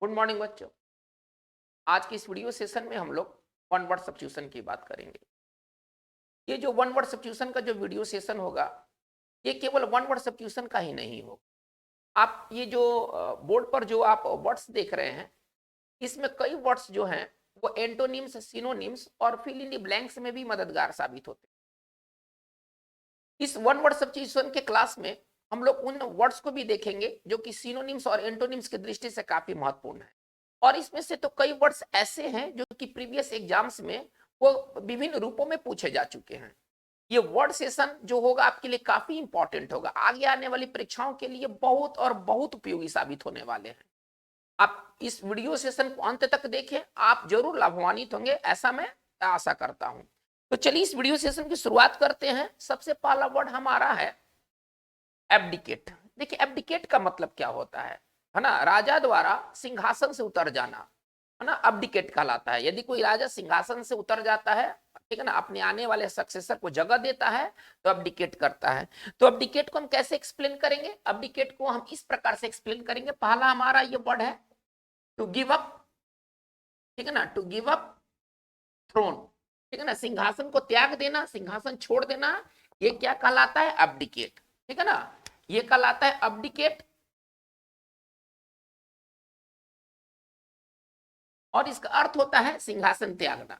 Good morning बच्चों। आज की इस वीडियो सेशन में हम लोग वन वर्ड सब्स्टिट्यूशन की बात करेंगे। ये जो वन वर्ड सब्स्टिट्यूशन का जो वीडियो सेशन होगा, ये केवल वन वर्ड सब्स्टिट्यूशन का ही नहीं होगा। आप ये जो बोर्ड पर जो आप वर्ड्स देख रहे हैं, इसमें कई वर्ड्स जो हैं वो एंटोनिम्स, सिनोनिम्स और फिल इन द ब्लैंक्स में भी मददगार साबित होते हैं। इस वन वर्ड सब्स्टिट्यूशन के क्लास में हम लोग उन वर्ड्स को भी देखेंगे जो कि सिनोनिम्स और एंटोनिम्स की दृष्टि से काफी महत्वपूर्ण है। और इसमें से तो कई वर्ड्स ऐसे हैं जो कि प्रीवियस एग्जाम्स में वो विभिन्न रूपों में पूछे जा चुके हैं। ये वर्ड सेशन जो होगा आपके लिए काफी इंपॉर्टेंट होगा, आगे आने वाली परीक्षाओं के लिए बहुत और बहुत उपयोगी साबित होने वाले हैं। आप इस वीडियो सेशन को अंत तक देखें, आप जरूर लाभान्वित होंगे, ऐसा मैं आशा करता हूं। तो चलिए इस वीडियो सेशन की शुरुआत करते हैं। सबसे पहला वर्ड हमारा है एब्डिकेट। देखिए एब्डिकेट का मतलब क्या होता है ना, राजा द्वारा सिंहासन से उतर जाना, है ना, अब्डिकेट कहलाता है। यदि कोई राजा सिंहासन से उतर जाता है, ठीक है ना, अपने आने वाले सक्सेसर को जगह देता है, तो अब्डिकेट करता है। तो अब्डिकेट को हम कैसे एक्सप्लेन करेंगे? अब्डिकेट को हम इस प्रकार से एक्सप्लेन करेंगे। पहला हमारा ये वर्ड है टू गिव अप, ठीक है ना, टू गिव अप थ्रोन, ठीक है ना, सिंहासन को त्याग देना, सिंहासन छोड़ देना, ये क्या कहलाता है? अब्डिकेट, ठीक है ना, ये कहलाता है अब्डिकेट। और इसका अर्थ होता है सिंहासन त्यागना।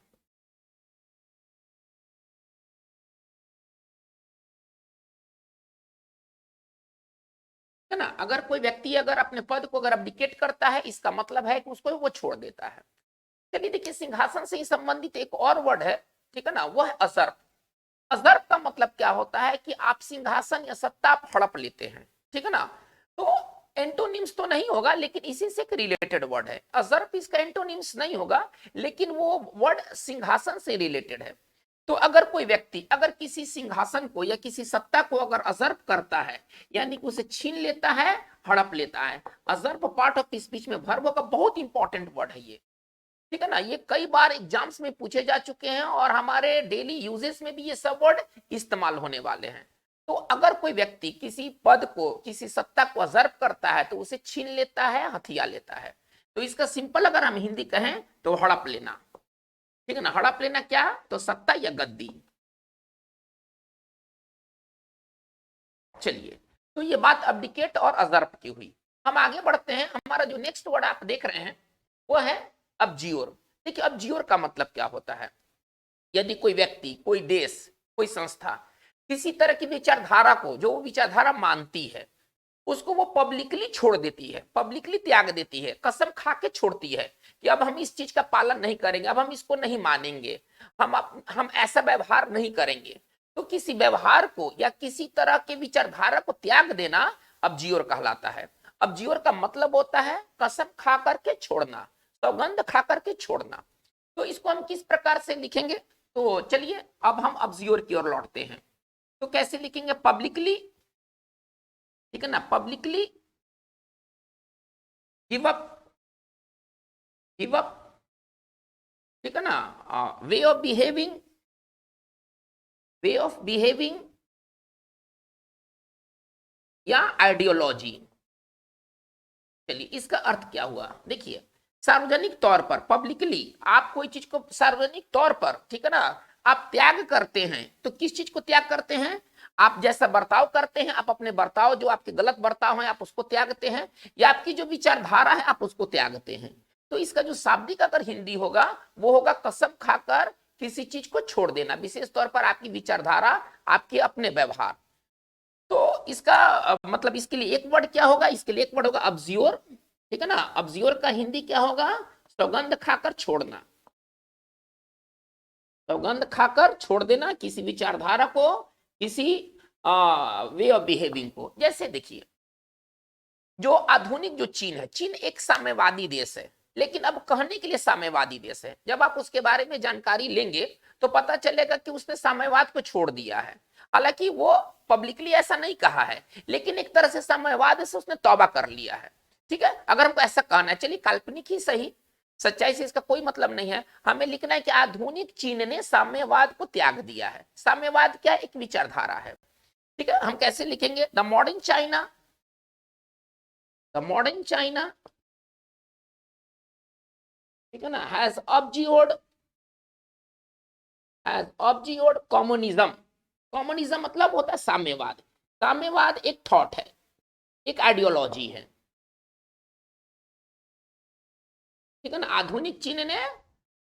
है ना, अगर कोई व्यक्ति अगर अपने पद को अगर अब्डिकेट करता है, इसका मतलब है कि उसको वो छोड़ देता है। चलिए देखिए, सिंहासन से ही संबंधित एक और वर्ड है, ठीक है ना, वह है अजर्फ। अजर्फ का मतलब क्या होता है कि आप सिंहासन या सत्ता आप हड़प लेते हैं, ठीक है ना। तो एंटोनिम्स तो नहीं होगा, लेकिन इसी से एक रिलेटेड वर्ड है। अजर्फ इसका एंटोनिम्स नहीं होगा, लेकिन वो वर्ड सिंहासन से रिलेटेड है। तो अगर कोई व्यक्ति अगर किसी सिंहासन को या किसी सत्ता को अगर अजर्फ करता है, यानी कि उसे छीन लेता है, हड़प लेता है। अजर्फ पार्ट ऑफ स्पीच में वर्ब का बहुत इंपॉर्टेंट वर्ड है ये, ठीक है ना। ये कई बार एग्जाम्स में पूछे जा चुके हैं और हमारे डेली यूजेस में भी ये सब वर्ड इस्तेमाल होने वाले हैं। तो अगर कोई व्यक्ति किसी पद को, किसी सत्ता को अजर्फ करता है, तो उसे छीन लेता है, हथिया लेता है। तो इसका सिंपल अगर हम हिंदी कहें तो हड़प लेना, ठीक है ना। हड़प लेना क्या? तो सत्ता या गद्दी। चलिए, तो ये बात अब्डिकेट और अजर्फ की हुई। हम आगे बढ़ते हैं। हमारा जो नेक्स्ट वर्ड आप देख रहे हैं वो है अब्जियोर। देखिए अब्जियोर का मतलब क्या होता है? यदि कोई व्यक्ति, कोई देश, कोई संस्था किसी तरह की विचारधारा को, जो वो विचारधारा मानती है, उसको वो पब्लिकली छोड़ देती है, पब्लिकली त्याग देती है, कसम खा के छोड़ती है कि अब हम इस चीज का पालन नहीं करेंगे, अब हम इसको नहीं मानेंगे, हम ऐसा व्यवहार नहीं करेंगे। तो किसी व्यवहार को या किसी तरह के विचारधारा को त्याग देना अब्जियोर कहलाता है। अब्जियोर का मतलब होता है कसम खा करके छोड़ना, सौगंध खा करके छोड़ना। तो इसको हम किस प्रकार से लिखेंगे? तो चलिए अब हम अब्जियोर की ओर लौटते हैं। तो कैसे लिखेंगे? पब्लिकली, ठीक है ना, publicly give up, give up, ठीक है ना, way of behaving, way of behaving या आइडियोलॉजी। चलिए इसका अर्थ क्या हुआ? देखिए, सार्वजनिक तौर पर, पब्लिकली आप कोई चीज को सार्वजनिक तौर पर, ठीक है ना, आप त्याग करते हैं। तो किस चीज को त्याग करते हैं? आप जैसा बर्ताव करते हैं, आप अपने बर्ताव, जो आपके गलत बर्ताव है, आप उसको त्यागते हैं, या आपकी जो विचारधारा है आप उसको त्यागते हैं। तो इसका जो शाब्दिक अगर हिंदी होगा वो होगा कसम खाकर किसी चीज को छोड़ देना, विशेष तौर पर आपकी विचारधारा, आपके अपने व्यवहार। तो इसका मतलब इसके लिए एक वर्ड क्या होगा? इसके लिए एक वर्ड होगा अब्जियोर, ठीक है ना। अब्जियोर का हिंदी क्या होगा? सौगंध खाकर छोड़ना, सौगंध खाकर छोड़ देना किसी विचारधारा को, किसी वे ऑफ बिहेविंग को। जैसे देखिए, जो आधुनिक जो चीन है, चीन एक साम्यवादी देश है, लेकिन अब कहने के लिए साम्यवादी देश है। जब आप उसके बारे में जानकारी लेंगे तो पता चलेगा कि उसने साम्यवाद को छोड़ दिया है। हालांकि वो पब्लिकली ऐसा नहीं कहा है, लेकिन एक तरह से साम्यवाद से उसने तौबा कर लिया है, ठीक है। अगर हमको ऐसा कहना है, चलिए काल्पनिक ही सही, सच्चाई से इसका कोई मतलब नहीं है, हमें लिखना है कि आधुनिक चीन ने साम्यवाद को त्याग दिया है। साम्यवाद क्या? एक विचारधारा है, ठीक है। हम कैसे लिखेंगे? The modern China, the modern China ठीक है ना, हैज ऑब्जियोर्ड कम्युनिज्म। कम्युनिज्म मतलब होता है साम्यवाद। साम्यवाद एक थॉट है, एक आइडियोलॉजी है। ठीक है ना, आधुनिक चीन ने,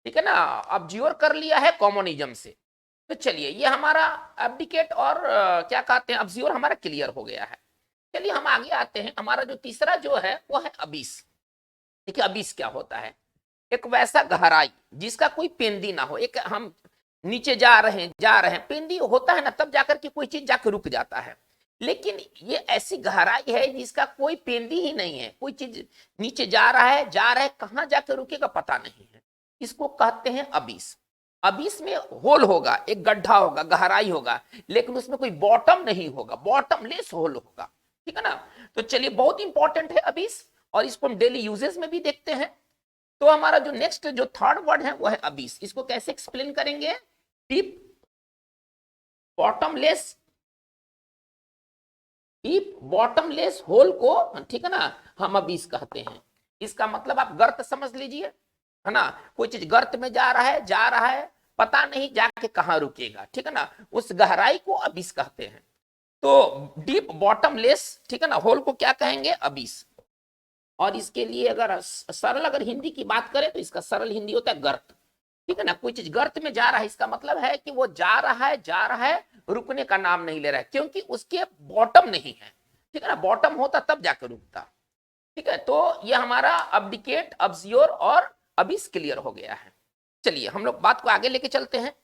ठीक है ना, ऑब्जियोर कर लिया है कम्युनिज्म से। तो चलिए ये हमारा एब्डिकेट और क्या कहते हैं ऑब्जियोर हमारा क्लियर हो गया है। चलिए हम आगे आते हैं, हमारा जो तीसरा जो है वो है अबिस। देखिए अबिस क्या होता है, एक वैसा गहराई जिसका कोई पेंदी ना हो। एक हम नीचे जा रहे हैं, पेंदी होता है ना तब जाकर के कोई चीज जाकर रुक जाता है, लेकिन ये ऐसी गहराई है जिसका कोई पेंदी ही नहीं है। कोई चीज नीचे जा रहा है कहां जाकर रुकेगा पता नहीं है, इसको कहते हैं अबिस। अबिस में होल होगा, एक गड्ढा होगा, गहराई होगा, लेकिन उसमें कोई बॉटम नहीं होगा, बॉटमलेस होल होगा। ठीक है ना, तो चलिए बहुत इंपॉर्टेंट है अबिस, और इसको हम डेली यूजेस में भी देखते हैं। तो हमारा जो नेक्स्ट जो थर्ड वर्ड है वो है अबिस। इसको कैसे एक्सप्लेन करेंगे, deep bottomless, deep bottomless hole को, ठीक है ना, हम अबिस कहते हैं। इसका मतलब आप गर्त समझ लीजिए, है ना, कोई चीज गर्त में जा रहा है पता नहीं जाके कहां रुकेगा। ठीक है ना, उस गहराई को अबिस कहते हैं। तो डीप बॉटमलेस, ठीक है ना, होल को क्या कहेंगे, अबिस। और इसके लिए अगर सरल अगर हिंदी की बात करें तो इसका सरल हिंदी होता है गर्त। ठीक है ना, कोई चीज गर्त में जा रहा है इसका मतलब है कि वो जा रहा है रुकने का नाम नहीं ले रहा है, क्योंकि उसके बॉटम नहीं है। ठीक है ना, बॉटम होता तब जाकर रुकता। ठीक है, तो ये हमारा अब्डिकेट, अब्जियोर और अबिस क्लियर हो गया है। चलिए हम लोग बात को आगे लेके चलते हैं।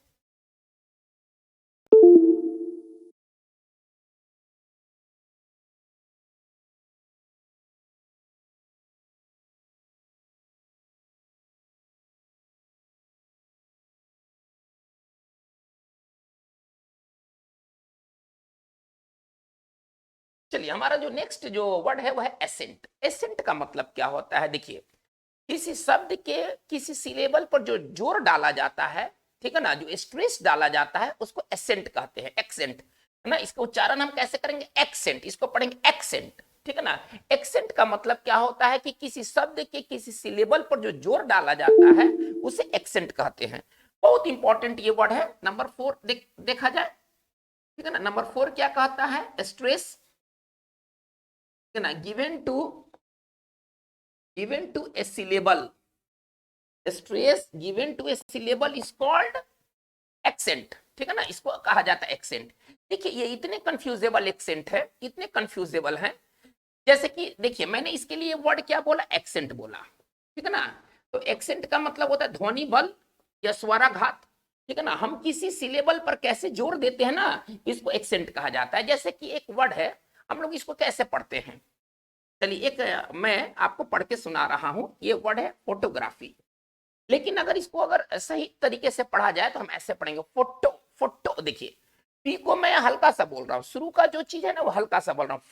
चलिए हमारा जो नेक्स्ट जो वर्ड है वो है एसेंट। एसेंट का मतलब क्या होता है, देखिए किसी शब्द के किसी सिलेबल पर जो जोर डाला जाता है, ठीक है ना, जो स्ट्रेस डाला जाता है उसको एसेंट कहते हैं, एक्सेंट, है ना। इसका उच्चारण हम कैसे करेंगे, एक्सेंट, इसको पढ़ेंगे एक्सेंट। ठीक है ना, एक्सेंट का मतलब क्या होता है कि किसी शब्द के किसी सिलेबल पर जो जोर डाला जाता है उसे एक्सेंट कहते हैं। बहुत इंपॉर्टेंट ये वर्ड है। नंबर 4 देखा जाए, ठीक है ना, नंबर 4 क्या कहता है, स्ट्रेस, ठीक है ना, given to a syllable, stress given to a syllable is called accent। ठीक है ना, इसको कहा जाता है एक्सेंट। देखिए ये इतने कंफ्यूजेबल एक्सेंट है, इतने कंफ्यूजेबल है, जैसे कि देखिए मैंने इसके लिए वर्ड क्या बोला, एक्सेंट बोला। ठीक है ना, तो एक्सेंट का मतलब होता है ध्वनि बल या स्वराघात। ठीक है ना, हम किसी सिलेबल पर कैसे जोर देते हैं ना, इसको एक्सेंट कहा जाता है। जैसे कि एक वर्ड है, हम लोग इसको कैसे पढ़ते हैं, चलिए एक मैं आपको पढ़ के सुना रहा हूं। ये वर्ड है फोटोग्राफी, लेकिन अगर इसको अगर सही तरीके से पढ़ा जाए तो हम ऐसे पढ़ेंगे, फोटो फोटो। देखिए पी को मैं हल्का सा बोल रहा हूँ, शुरू का जो चीज है ना वो हल्का सा बोल रहा हूँ,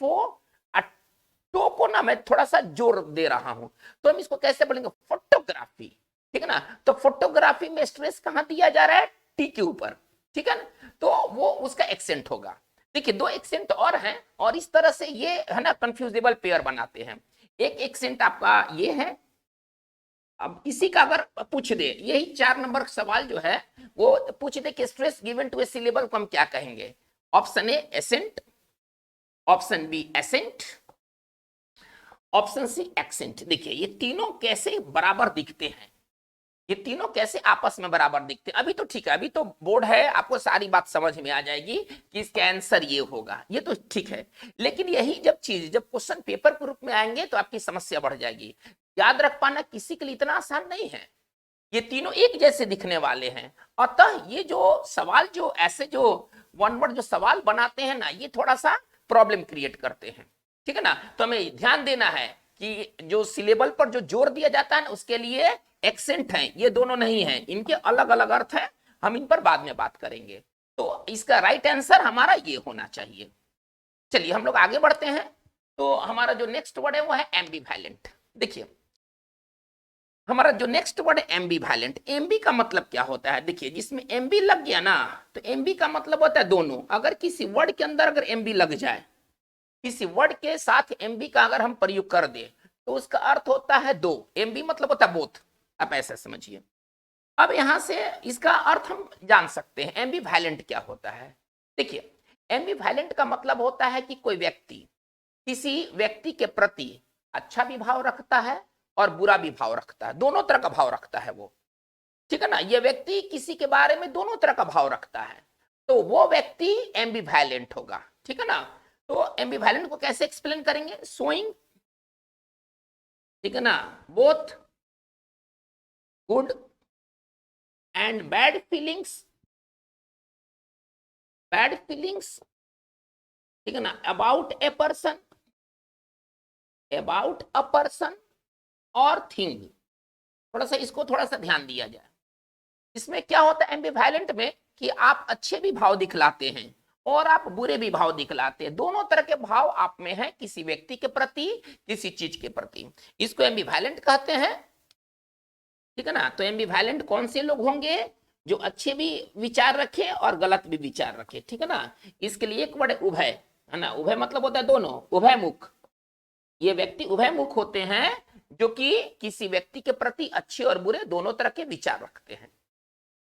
टो को ना मैं थोड़ा सा जोर दे रहा हूं। तो हम इसको कैसे बोलेंगे, फोटोग्राफी। ठीक है ना, तो फोटोग्राफी में स्ट्रेस कहां दिया जा रहा है, टी के ऊपर। ठीक है ना, तो वो उसका एक्सेंट होगा। देखिए दो एक्सेंट और हैं, और इस तरह से ये है ना कंफ्यूजेबल पेयर बनाते हैं। एक एक्सेंट आपका ये है। अब इसी का अगर पूछ दे, यही 4 नंबर सवाल जो है वो पूछ दे कि stress given to a syllable को हम क्या कहेंगे। Option A ascent, option B ascent, option C accent. देखिए ये तीनों कैसे बराबर दिखते हैं, ये तीनों कैसे आपस में बराबर दिखते हैं। अभी तो ठीक है, अभी तो बोर्ड है, आपको सारी बात समझ में आ जाएगी कि इसका आंसर ये होगा, ये तो ठीक है। लेकिन यही जब चीज जब क्वेश्चन पेपर के रूप में आएंगे तो आपकी समस्या बढ़ जाएगी। याद रख पाना किसी के लिए इतना आसान नहीं है, ये तीनों एक जैसे दिखने वाले हैं। अतः ये जो सवाल जो ऐसे जो वन वर्ड जो सवाल बनाते हैं ना, ये थोड़ा सा प्रॉब्लम क्रिएट करते हैं। ठीक है ना, तो हमें ध्यान देना है कि जो सिलेबल पर जो जोर दिया जाता है ना उसके लिए एक्सेंट है, ये दोनों नहीं है, इनके अलग अलग अर्थ है। हम इन पर बाद में बात करेंगे। तो इसका राइट आंसर हमारा ये होना चाहिए। चलिए हम लोग आगे बढ़ते हैं। तो हमारा जो नेक्स्ट वर्ड है वो है एम्बिवैलेंट। देखिए हमारा जो नेक्स्ट वर्ड है एम्बिवैलेंट। एमबी का मतलब क्या होता है, देखिए जिसमें एमबी लग गया ना, तो एमबी का मतलब होता है दोनों। अगर किसी वर्ड के अंदर अगर एमबी लग जाए, किसी वर्ड के साथ एमबी का अगर हम प्रयोग कर दे, तो उसका अर्थ होता है दो। एमबी मतलब होता है बोथ। आप ऐसा समझिए। अब यहां से इसका अर्थ हम जान सकते हैं, एम्बिवैलेंट क्या होता है। देखिए, एम्बिवैलेंट का मतलब होता है कि कोई व्यक्ति किसी व्यक्ति के प्रति अच्छा भी भाव रखता है और बुरा भी भाव रखता है, दोनों तरह का भाव रखता है वो, ठीक है ना। ये व्यक्ति किसी के बारे में दोनों तरह का भाव रखता है, तो वो व्यक्ति एम्बिवैलेंट होगा, ठीक है ना। तो एम्बिवैलेंट को कैसे एक्सप्लेन करेंगे, शोइंग, ठीक है ना, both good and bad feelings, ठीक है ना, अबाउट अ पर्सन और थिंग। थोड़ा सा इसको थोड़ा सा ध्यान दिया जाए। इसमें क्या होता है एम्बिवैलेंट में, कि आप अच्छे भी भाव दिखलाते हैं और आप बुरे भी भाव दिखलाते हैं, दोनों तरह के भाव आप में हैं किसी व्यक्ति के प्रति, किसी चीज के प्रति, इसको एम्बिवैलेंट कहते हैं, ठीक है ना। तो एम्बिवैलेंट कौन से लोग होंगे, जो अच्छे भी विचार रखे और गलत भी विचार रखे, ठीक है ना। इसके लिए एक वर्ड उभय है ना, उभय मतलब होता है दोनों, उभयमुख। ये व्यक्ति उभयमुख होते हैं जो कि किसी व्यक्ति के प्रति अच्छे और बुरे दोनों तरह के विचार रखते हैं।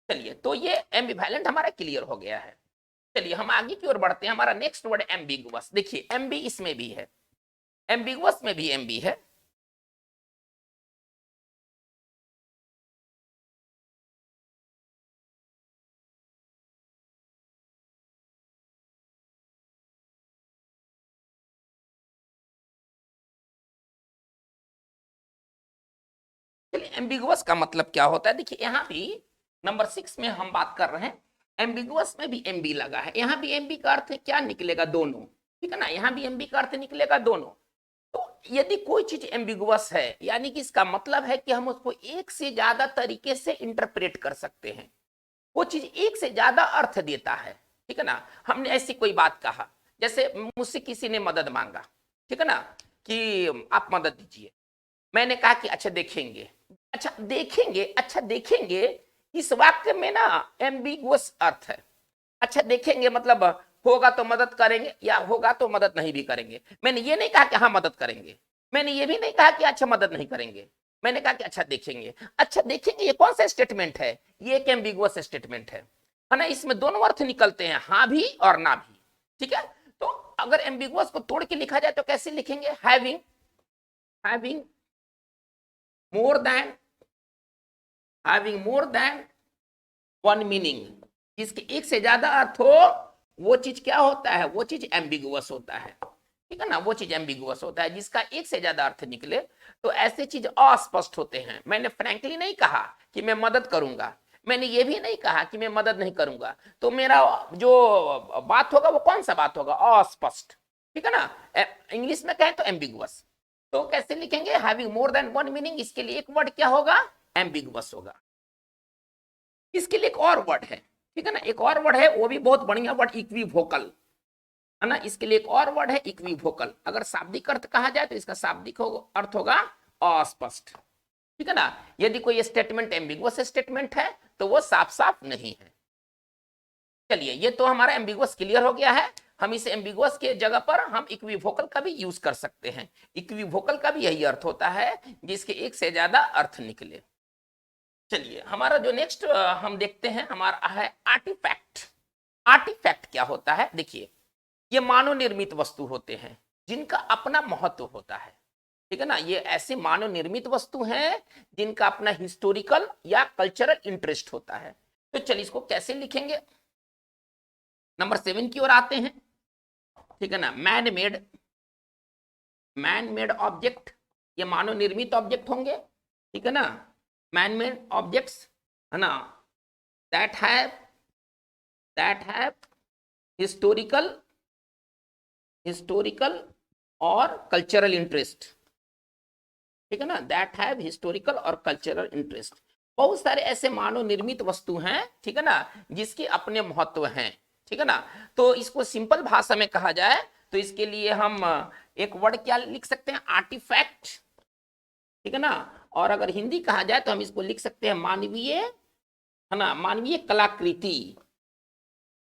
चलिए, तो ये एम्बिवैलेंट हमारा क्लियर हो गया है। चलिए हम आगे की ओर बढ़ते हैं। हमारा नेक्स्ट वर्ड एम्बिगुअस। देखिए, एम्बी इसमें भी है, एम्बिगुअस में भी एम्बी है। चलिए, एम्बिगुअस का मतलब क्या होता है, देखिए यहां भी नंबर 6 में हम बात कर रहे हैं, एम्बिगुअस में भी एमबी लगा है। यहां भी एमबी का अर्थ क्या निकलेगा, दोनों, ठीक है ना। यहां भी एमबी का अर्थ निकलेगा दोनों। तो यदि कोई चीज एम्बिगुअस है, यानी कि इसका मतलब है कि हम उसको एक से ज्यादा तरीके से इंटरप्रेट कर सकते हैं, वो चीज एक से ज्यादा अर्थ देता है, ठीक है ना। हमने ऐसी कोई बात कहा, जैसे मुझसे किसी ने मदद मांगा, ठीक है ना, कि आप मदद दीजिए। मैंने कहा कि अच्छा देखेंगे, अच्छा देखेंगे, अच्छा देखेंगे, इस वाक्य में ना एम्बिगुअस अर्थ है। अच्छा देखेंगे मतलब होगा तो मदद करेंगे या होगा तो मदद नहीं भी करेंगे। मैंने ये नहीं कहा कि हाँ मदद करेंगे, मैंने ये भी नहीं कहा कि अच्छा मदद नहीं करेंगे, मैंने कहा कि अच्छा देखेंगे। अच्छा देखेंगे ये कौन सा स्टेटमेंट है, ये एक एम्बिगुअस स्टेटमेंट है ना। इसमें दोनों अर्थ निकलते हैं, हाँ भी और ना भी, ठीक है। तो अगर एम्बिगुअस को तोड़ के लिखा जाए तो कैसे लिखेंगे, having, having more than, having more than one meaning. जिसके एक से ज्यादा अर्थ हो वो चीज क्या होता है, वो चीज एम्बिगुअस होता है, ठीक है ना। वो चीज एम्बिगुअस होता है जिसका एक से ज्यादा अर्थ निकले, तो ऐसे चीज अस्पष्ट होते हैं। मैंने फ्रैंकली नहीं कहा कि मैं मदद करूंगा, मैंने ये भी नहीं कहा कि मैं मदद नहीं करूंगा, तो मेरा जो बात होगा वो कौन सा बात होगा, अस्पष्ट, ठीक है ना। इंग्लिश में कहें तो एम्बिगुअस। तो कैसे लिखेंगे, having more than one meaning, इसके लिए एक वर्ड क्या होगा, एम्बिगुअस होगा। इसके लिए एक और वर्ड है, ठीक है ना, एक और वर्ड है, वो भी बहुत बढ़िया वर्ड, इक्विवोकल, है ना। इसके लिए एक और वर्ड है इक्विवोकल। अगर शाब्दिक अर्थ कहा जाए तो इसका शाब्दिक अर्थ होगा अस्पष्ट, ठीक है ना। यदि कोई स्टेटमेंट एम्बिगुअस स्टेटमेंट है तो वो साफ साफ नहीं है। चलिए, ये तो हमारा एम्बिगुअस क्लियर हो गया है। हम इस एम्बिगुअस के जगह पर हम इक्विवोकल का भी यूज कर सकते हैं। इक्विवोकल का भी यही अर्थ होता है जिसके एक से ज्यादा अर्थ निकले। चलिए, हमारा जो नेक्स्ट हम देखते हैं हमारा है आर्टिफैक्ट। आर्टिफैक्ट क्या होता है, देखिए ये मानव निर्मित वस्तु होते हैं जिनका अपना महत्व होता है, ठीक है ना। ये ऐसे मानव निर्मित वस्तु हैं जिनका अपना हिस्टोरिकल या कल्चरल इंटरेस्ट होता है। तो चलिए इसको कैसे लिखेंगे, नंबर 7 की ओर आते हैं, ठीक है ना। मैन मेड ऑब्जेक्ट, ये मानव निर्मित ऑब्जेक्ट होंगे, ठीक है ना। मैन मेड ऑब्जेक्ट्स, है ना, दैट हैव हिस्टोरिकल हिस्टोरिकल और कल्चरल इंटरेस्ट, ठीक है ना, दैट हैव हिस्टोरिकल और कल्चरल इंटरेस्ट। बहुत सारे ऐसे मानव निर्मित वस्तु हैं, ठीक है ना, जिसके अपने महत्व हैं, ठीक है ना। तो इसको सिंपल भाषा में कहा जाए तो इसके लिए हम एक वर्ड क्या लिख सकते हैं, आर्टिफैक्ट, ठीक है ना। और अगर हिंदी कहा जाए तो हम इसको लिख सकते हैं मानवीय, है ना, मानवीय कलाकृति,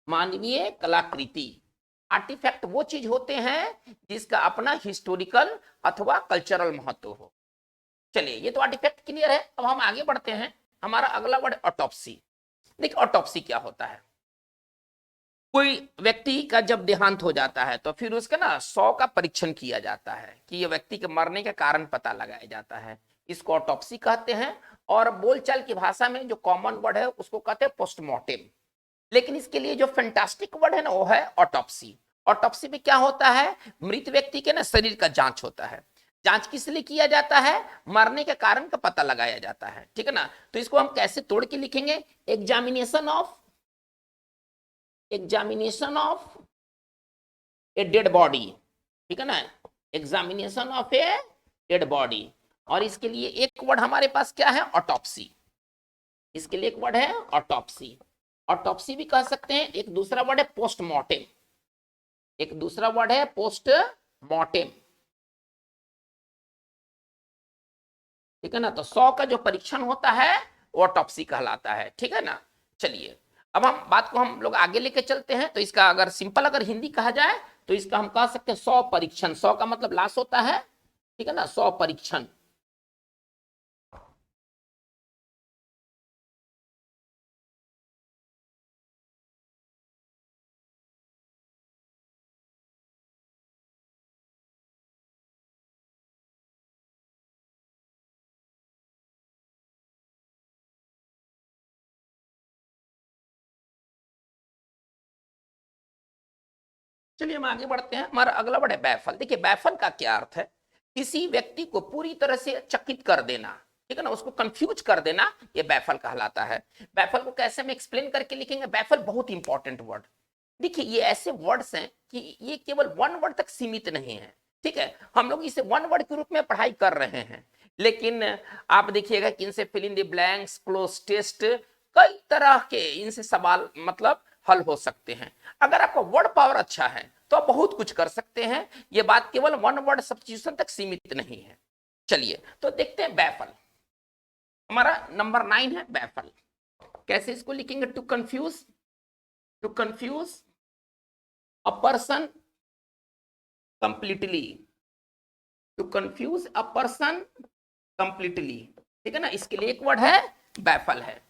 मानवीय कलाकृति। आर्टिफैक्ट वो चीज होते हैं जिसका अपना हिस्टोरिकल अथवा कल्चरल महत्व हो। चलिए ये तो आर्टिफैक्ट क्लियर है। अब हम आगे बढ़ते हैं, हमारा अगला वर्ड ऑटोप्सी। देखिए ऑटोप्सी क्या होता है, कोई व्यक्ति का जब देहांत हो जाता है तो फिर उसका ना 100 का परीक्षण किया जाता है कि ये व्यक्ति के मरने का कारण पता लगाया जाता है, इसको ऑटोप्सी कहते हैं। और बोलचाल की भाषा में जो कॉमन वर्ड है उसको कहते हैं पोस्टमार्टम। लेकिन इसके लिए जो फैंटास्टिक वर्ड है ना वो है ऑटोप्सी। ऑटोप्सी में क्या होता है, मृत व्यक्ति के ना शरीर का जांच होता है। जांच किस लिए किया जाता है, मरने के कारण का पता लगाया जाता है, ठीक है ना। तो इसको हम कैसे तोड़ के लिखेंगे, examination of a dead body, ठीक है ना, examination of a dead body. और इसके लिए एक वर्ड हमारे पास क्या है, ऑटोप्सी। इसके लिए एक वर्ड है ऑटोप्सी, ऑटोप्सी भी कह सकते हैं। एक दूसरा वर्ड है पोस्टमार्टम, एक दूसरा वर्ड है पोस्टमार्टम, ठीक है ना। तो 100 का जो परीक्षण होता है वो ऑटोप्सी कहलाता है, ठीक है ना। चलिए अब हम बात को हम लोग आगे लेके चलते हैं। तो इसका अगर सिंपल अगर हिंदी कहा जाए तो इसका हम कह सकते हैं 100 परीक्षण। 100 का मतलब लाश होता है, ठीक है ना, 100 परीक्षण। चलिए हम आगे बढ़ते हैं, हमारा अगला वर्ड है बैफल। देखिए बैफल का क्या अर्थ है, किसी व्यक्ति को पूरी तरह से चकित कर देना, ठीक है ना, उसको कंफ्यूज कर देना, ये बैफल कहलाता है। बैफल को कैसे हम एक्सप्लेन करके लिखेंगे, बैफल बहुत इंपॉर्टेंट वर्ड। देखिए ये ऐसे वर्ड्स हैं कि ये केवल वन वर्ड तक सीमित नहीं है, ठीक है। हम लोग इसे वन वर्ड के रूप में पढ़ाई कर रहे हैं, लेकिन आप देखिएगा कि इनसे fill in the blanks, cloze test, कई तरह के इनसे सवाल मतलब हल हो सकते हैं। अगर आपका वर्ड पावर अच्छा है तो आप बहुत कुछ कर सकते हैं। ये बात केवल वन वर्ड सब्स्टिट्यूशन तक सीमित नहीं है। चलिए तो देखते हैं बैफल, हमारा नंबर 9 है बैफल। कैसे इसको लिखेंगे, to confuse a person completely, to confuse a person completely, ठीक है ना। इसके लिए एक वर्ड है बैफल है,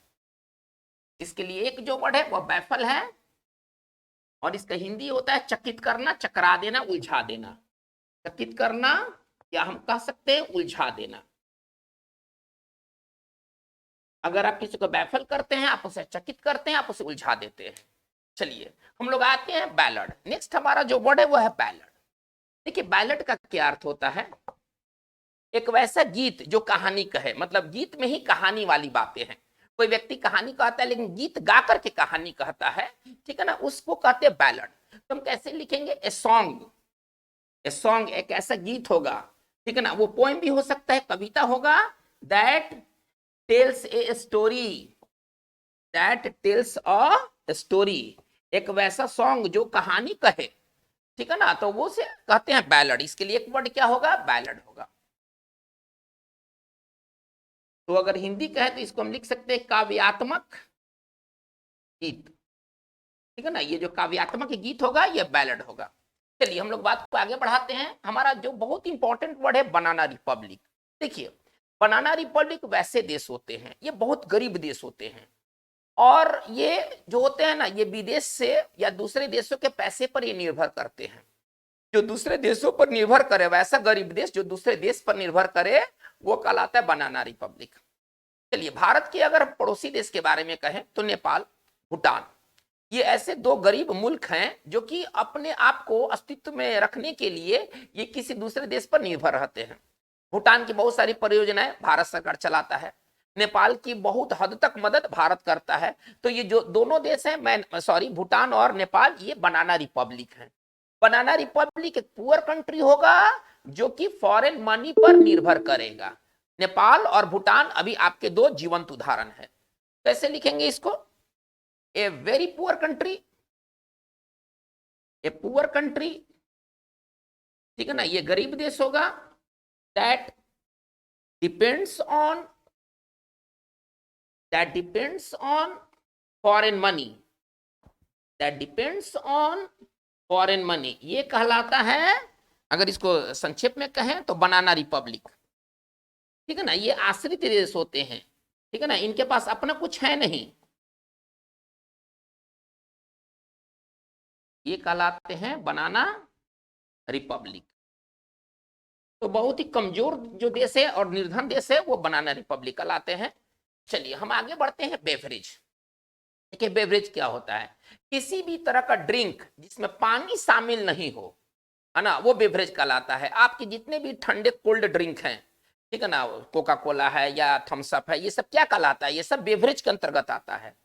इसके लिए एक जो वर्ड है वो बैफल है। और इसका हिंदी होता है चकित करना, चकरा देना, उलझा देना। चकित करना या हम कह सकते हैं उलझा देना। अगर आप किसी को बैफल करते हैं, आप उसे चकित करते हैं, आप उसे उलझा देते हैं। चलिए हम लोग आते हैं बैलड। नेक्स्ट हमारा जो वर्ड है वो है बैलड। देखिए बैलड का क्या अर्थ होता है, एक वैसा गीत जो कहानी कहे, मतलब गीत में ही कहानी वाली बातें हैं। कोई व्यक्ति कहानी कहता है लेकिन गीत गा करके कहानी कहता है, ठीक है ना, उसको कहते हैं बैलड। तो हम कैसे लिखेंगे, ए सॉन्ग, ए सॉन्ग एक ऐसा गीत होगा, ठीक है ना, वो पोएम भी हो सकता है, कविता होगा, that tells a story, that tells a story, एक वैसा सॉन्ग जो कहानी कहे, ठीक है ना, तो वो से कहते हैं बैलड। इसके लिए एक वर्ड क्या होगा, बैलड होगा। तो अगर हिंदी कहे तो इसको हम लिख सकते हैं काव्यात्मक गीत, ठीक है ना, ये जो काव्यात्मक गीत होगा ये बैलड होगा। चलिए हम लोग बात को आगे बढ़ाते हैं, हमारा जो बहुत इंपॉर्टेंट वर्ड है बनाना रिपब्लिक। देखिए बनाना रिपब्लिक वैसे देश होते हैं, ये बहुत गरीब देश होते हैं, और ये जो होते हैं ना, ये विदेश से या दूसरे देशों के पैसे पर ये निर्भर करते हैं। जो दूसरे देशों पर निर्भर करे, वैसा गरीब देश जो दूसरे देश पर निर्भर करे, वो कहलाता है बनाना रिपब्लिक। चलिए भारत के अगर पड़ोसी देश के बारे में कहें तो नेपाल, भूटान, ये ऐसे दो गरीब मुल्क हैं जो कि अपने आप को अस्तित्व में रखने के लिए ये किसी दूसरे देश पर निर्भर रहते हैं। भूटान की बहुत सारी परियोजनाएं भारत सरकार चलाता है, नेपाल की बहुत हद तक मदद भारत करता है। तो ये जो दोनों देश हैं, मैं सॉरी, भूटान और नेपाल, ये बनाना रिपब्लिक है। बनाना रिपब्लिक एक पुअर कंट्री होगा जो कि फॉरेन मनी पर निर्भर करेगा। नेपाल और भूटान अभी आपके दो जीवंत उदाहरण है। कैसे लिखेंगे इसको, a very poor country, a poor country, ठीक है ना, ये गरीब देश होगा, that depends on, that depends on foreign money, that depends on foreign money, ये कहलाता है, अगर इसको संक्षेप में कहें तो बनाना रिपब्लिक। ठीक है ना, ये आश्रित देश होते हैं, ठीक है ना, इनके पास अपना कुछ है नहीं, ये कहलाते हैं बनाना रिपब्लिक। तो बहुत ही कमजोर जो देश है और निर्धन देश है वो बनाना रिपब्लिक कहलाते हैं। चलिए हम आगे बढ़ते हैं। बेवरेज, देखिए बेवरेज क्या होता है, किसी भी तरह का ड्रिंक जिसमें पानी शामिल नहीं हो, है ना, वो बेवरेज कहलाता है। आपके जितने भी ठंडे कोल्ड ड्रिंक हैं, ठीक है ना, कोका कोला है या थम्स अप है, ये सब क्या कहलाता है, ये सब बेवरेज के अंतर्गत आता है।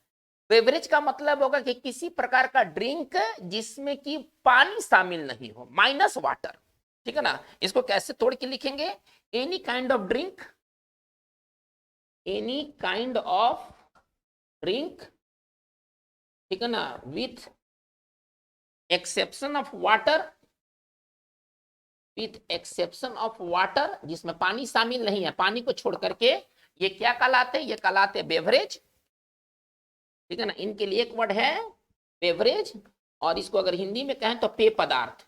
बेवरेज का मतलब होगा कि किसी प्रकार का ड्रिंक जिसमें कि पानी शामिल नहीं हो, माइनस वाटर, ठीक है ना। इसको कैसे तोड़ के लिखेंगे, any kind of drink, any kind of drink, ठीक है ना, with exception of water, with exception of water, जिसमें पानी शामिल नहीं है, पानी को छोड़ करके ये क्या कहलाते हैं, ये कहलाते हैं बेवरेज, ठीक है ना। इनके लिए एक वर्ड है बेवरेज, और इसको अगर हिंदी में कहें तो पेय पदार्थ,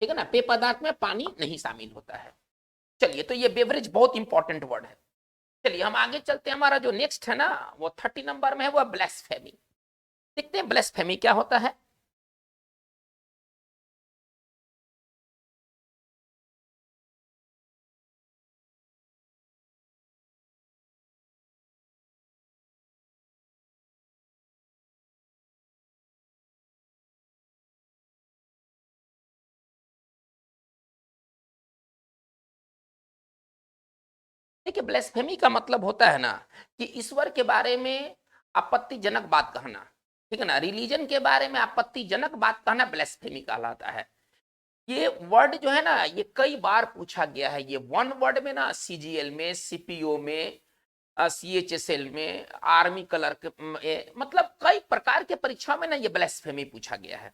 ठीक है ना, पेय पदार्थ में पानी नहीं शामिल होता है। चलिए, तो ये बेवरेज बहुत इंपॉर्टेंट वर्ड है। चलिए हम आगे चलते हैं, हमारा जो नेक्स्ट है ना वो 30 नंबर में है, वो ब्लेस्फेमी। देखते हैं ब्लेस्फेमी क्या होता है। देखिए ब्लेस्फेमी का मतलब होता है ना कि ईश्वर के बारे में आपत्तिजनक बात कहना, ठीक है ना, रिलीजन के बारे में आपत्तिजनक बात कहना ब्लेस्फेमी कहलाता है। ये वर्ड जो है ना ये कई बार पूछा गया है, ये वन वर्ड में ना, सीजीएल में, सीपीओ में, सीएचएसएल में, आर्मी क्लर्क, मतलब कई प्रकार के परीक्षा में ना ये ब्लेस्फेमी पूछा गया है।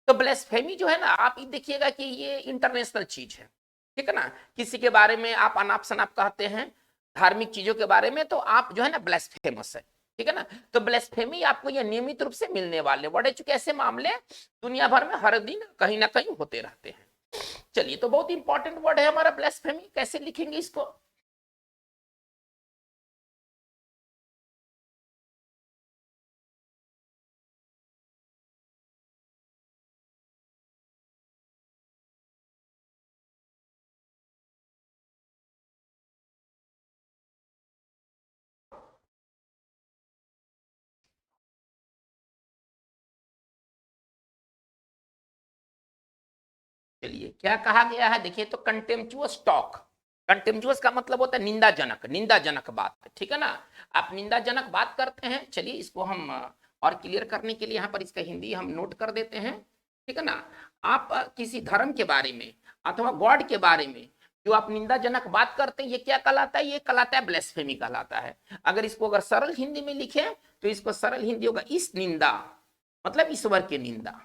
तो ब्लेस्फेमी जो है ना, आप देखिएगा कि ये इंटरनेशनल चीज है, ठीक है ना। किसी के बारे में आप अनाप शनाप कहते हैं, धार्मिक चीजों के बारे में, तो आप जो है ना ब्लेस्फेमस है, ठीक है ना। तो ब्लेस्फेमी आपको ये नियमित रूप से मिलने वाले वर्ड है, चूंकि ऐसे मामले दुनिया भर में हर दिन कहीं ना कहीं होते रहते हैं। चलिए, तो बहुत इंपॉर्टेंट वर्ड है हमारा ब्लेस्फेमी। कैसे लिखेंगे इसको, चलिए क्या कहा गया है, देखिए तो कंटेम्पचुअस टॉक, कंटेम्पचुअस का मतलब होता है निंदाजनक, निंदाजनक बात, ठीक है ना। आप निंदाजनक बात करते हैं। चलिए इसको हम और क्लियर करने के लिए यहाँ पर इसका हिंदी हम नोट कर देते हैं, ठीक है ना। आप किसी धर्म के बारे में अथवा गॉड के बारे में जो आप निंदाजनक बात करते हैं, ये क्या कहलाता है, ये कहलाता है ब्लेस्फेमी कहलाता है। अगर इसको अगर सरल हिंदी में लिखें तो इसको सरल हिंदी होगा इस निंदा, मतलब ईश्वर की निंदा।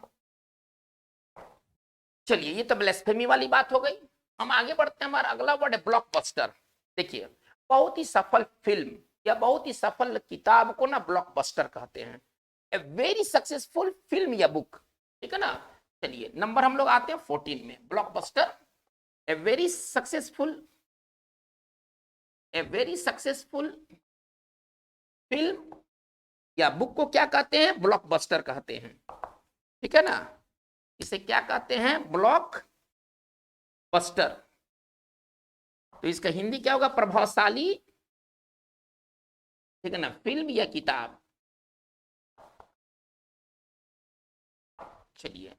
चलिए ये तो ब्लेस्फेमी वाली बात हो गई। हम आगे बढ़ते हैं, हमारा अगला वर्ड है ब्लॉकबस्टर। देखिए बहुत ही सफल फिल्म या बहुत ही सफल किताब को ना ब्लॉकबस्टर कहते हैं, ए वेरी सक्सेसफुल फिल्म या बुक, ठीक है ना। चलिए नंबर हम लोग आते हैं 14 में, blockbuster, a very successful, a very successful film या बुक को क्या कहते हैं, ब्लॉकबस्टर कहते हैं, ठीक है ना। इसे क्या कहते हैं, ब्लॉक बस्टर। तो इसका हिंदी क्या होगा, प्रभावशाली, ठीक है ना, फिल्म या किताब। चलिए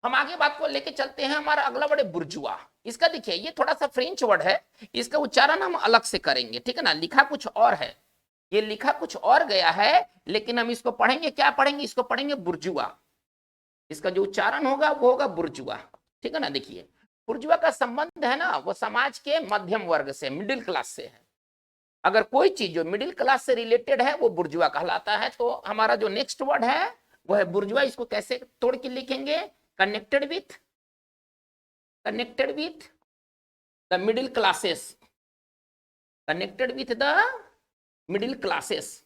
हम आगे बात को लेके चलते हैं, हमारा अगला वर्ड है बुर्जुआ। इसका देखिए ये थोड़ा सा फ्रेंच वर्ड है, इसका उच्चारण हम अलग से करेंगे, ठीक है ना। लिखा कुछ और है, ये लिखा कुछ और गया है, लेकिन हम इसको पढ़ेंगे, क्या पढ़ेंगे, इसको पढ़ेंगे बुर्जुआ। इसका जो उच्चारण होगा वो होगा बुर्जुआ, ठीक है ना। देखिए बुर्जुआ का संबंध है ना वो समाज के मध्यम वर्ग से, मिडिल क्लास से है। अगर कोई चीज जो मिडिल क्लास से रिलेटेड है वो बुर्जुआ कहलाता है। तो हमारा जो नेक्स्ट वर्ड है वो है बुर्जुआ। इसको कैसे तोड़ के लिखेंगे, connected with, connected with the middle classes, connected with the middle classes.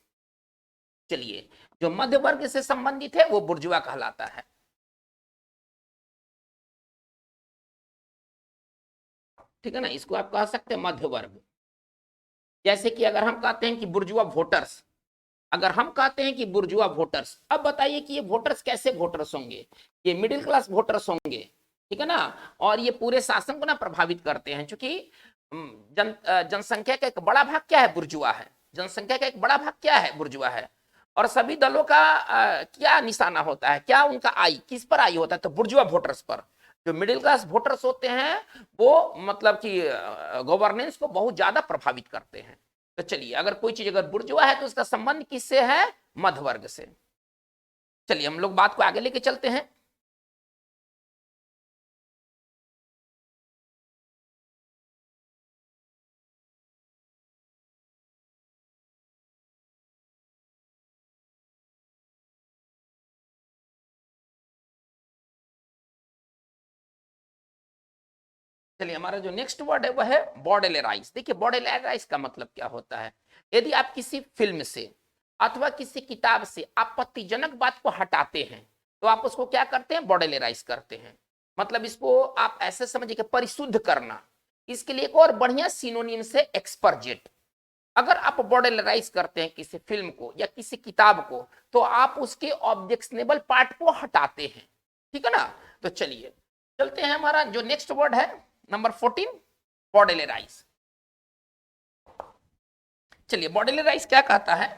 चलिए जो मध्य वर्ग से संबंधित है वो बुर्जुआ कहलाता है, ठीक है ना। इसको आप कह सकते हैं मध्य वर्ग। जैसे कि अगर हम कहते हैं कि बुर्जुआ वोटर्स, अगर हम कहते हैं कि बुर्जुआ वोटर्स, अब बताइए कि ये वोटर्स कैसे वोटर्स होंगे? ये मिडिल क्लास वोटर्स होंगे, ठीक है ना, और ये पूरे शासन को ना प्रभावित करते हैं, क्योंकि जनसंख्या का एक बड़ा भाग क्या है? बुर्जुआ है। जनसंख्या का एक बड़ा भाग क्या है? बुर्जुआ है। और सभी दलों का क्या निशाना होता है? क्या उनका आई किस पर आई होता है? तो बुर्जुआ वोटर्स पर। जो मिडिल क्लास वोटर्स होते हैं वो मतलब कि गवर्नेंस को बहुत ज्यादा प्रभावित करते हैं। तो चलिए, अगर कोई चीज अगर बुर्जुआ है तो उसका संबंध किससे है? मध्य वर्ग से। चलिए हम लोग बात को आगे लेके चलते हैं। चलिए, हमारा जो नेक्स्ट वर्ड है वह है बॉर्डलेराइज। देखिए, बॉर्डलेराइज का मतलब क्या होता है? यदि आप किसी फिल्म से अथवा किसी किताब से आपत्तिजनक बात को हटाते हैं तो आप उसको क्या करते हैं? बॉर्डलेराइज करते हैं। मतलब इसको आप ऐसे समझिए कि परिशुद्ध करना। इसके लिए एक और बढ़िया सिनोनिम से एक्सपर्जेट। अगर आप बॉर्डलेराइज करते हैं किसी फिल्म को या किसी किताब को तो आप उसके ऑब्जेक्शनेबल पार्ट को हटाते हैं, ठीक है ना। तो चलिए चलते हैं, हमारा जो नेक्स्ट वर्ड है नंबर 14, बॉर्डलेराइज। चलिए, बॉर्डलेराइज क्या कहता है?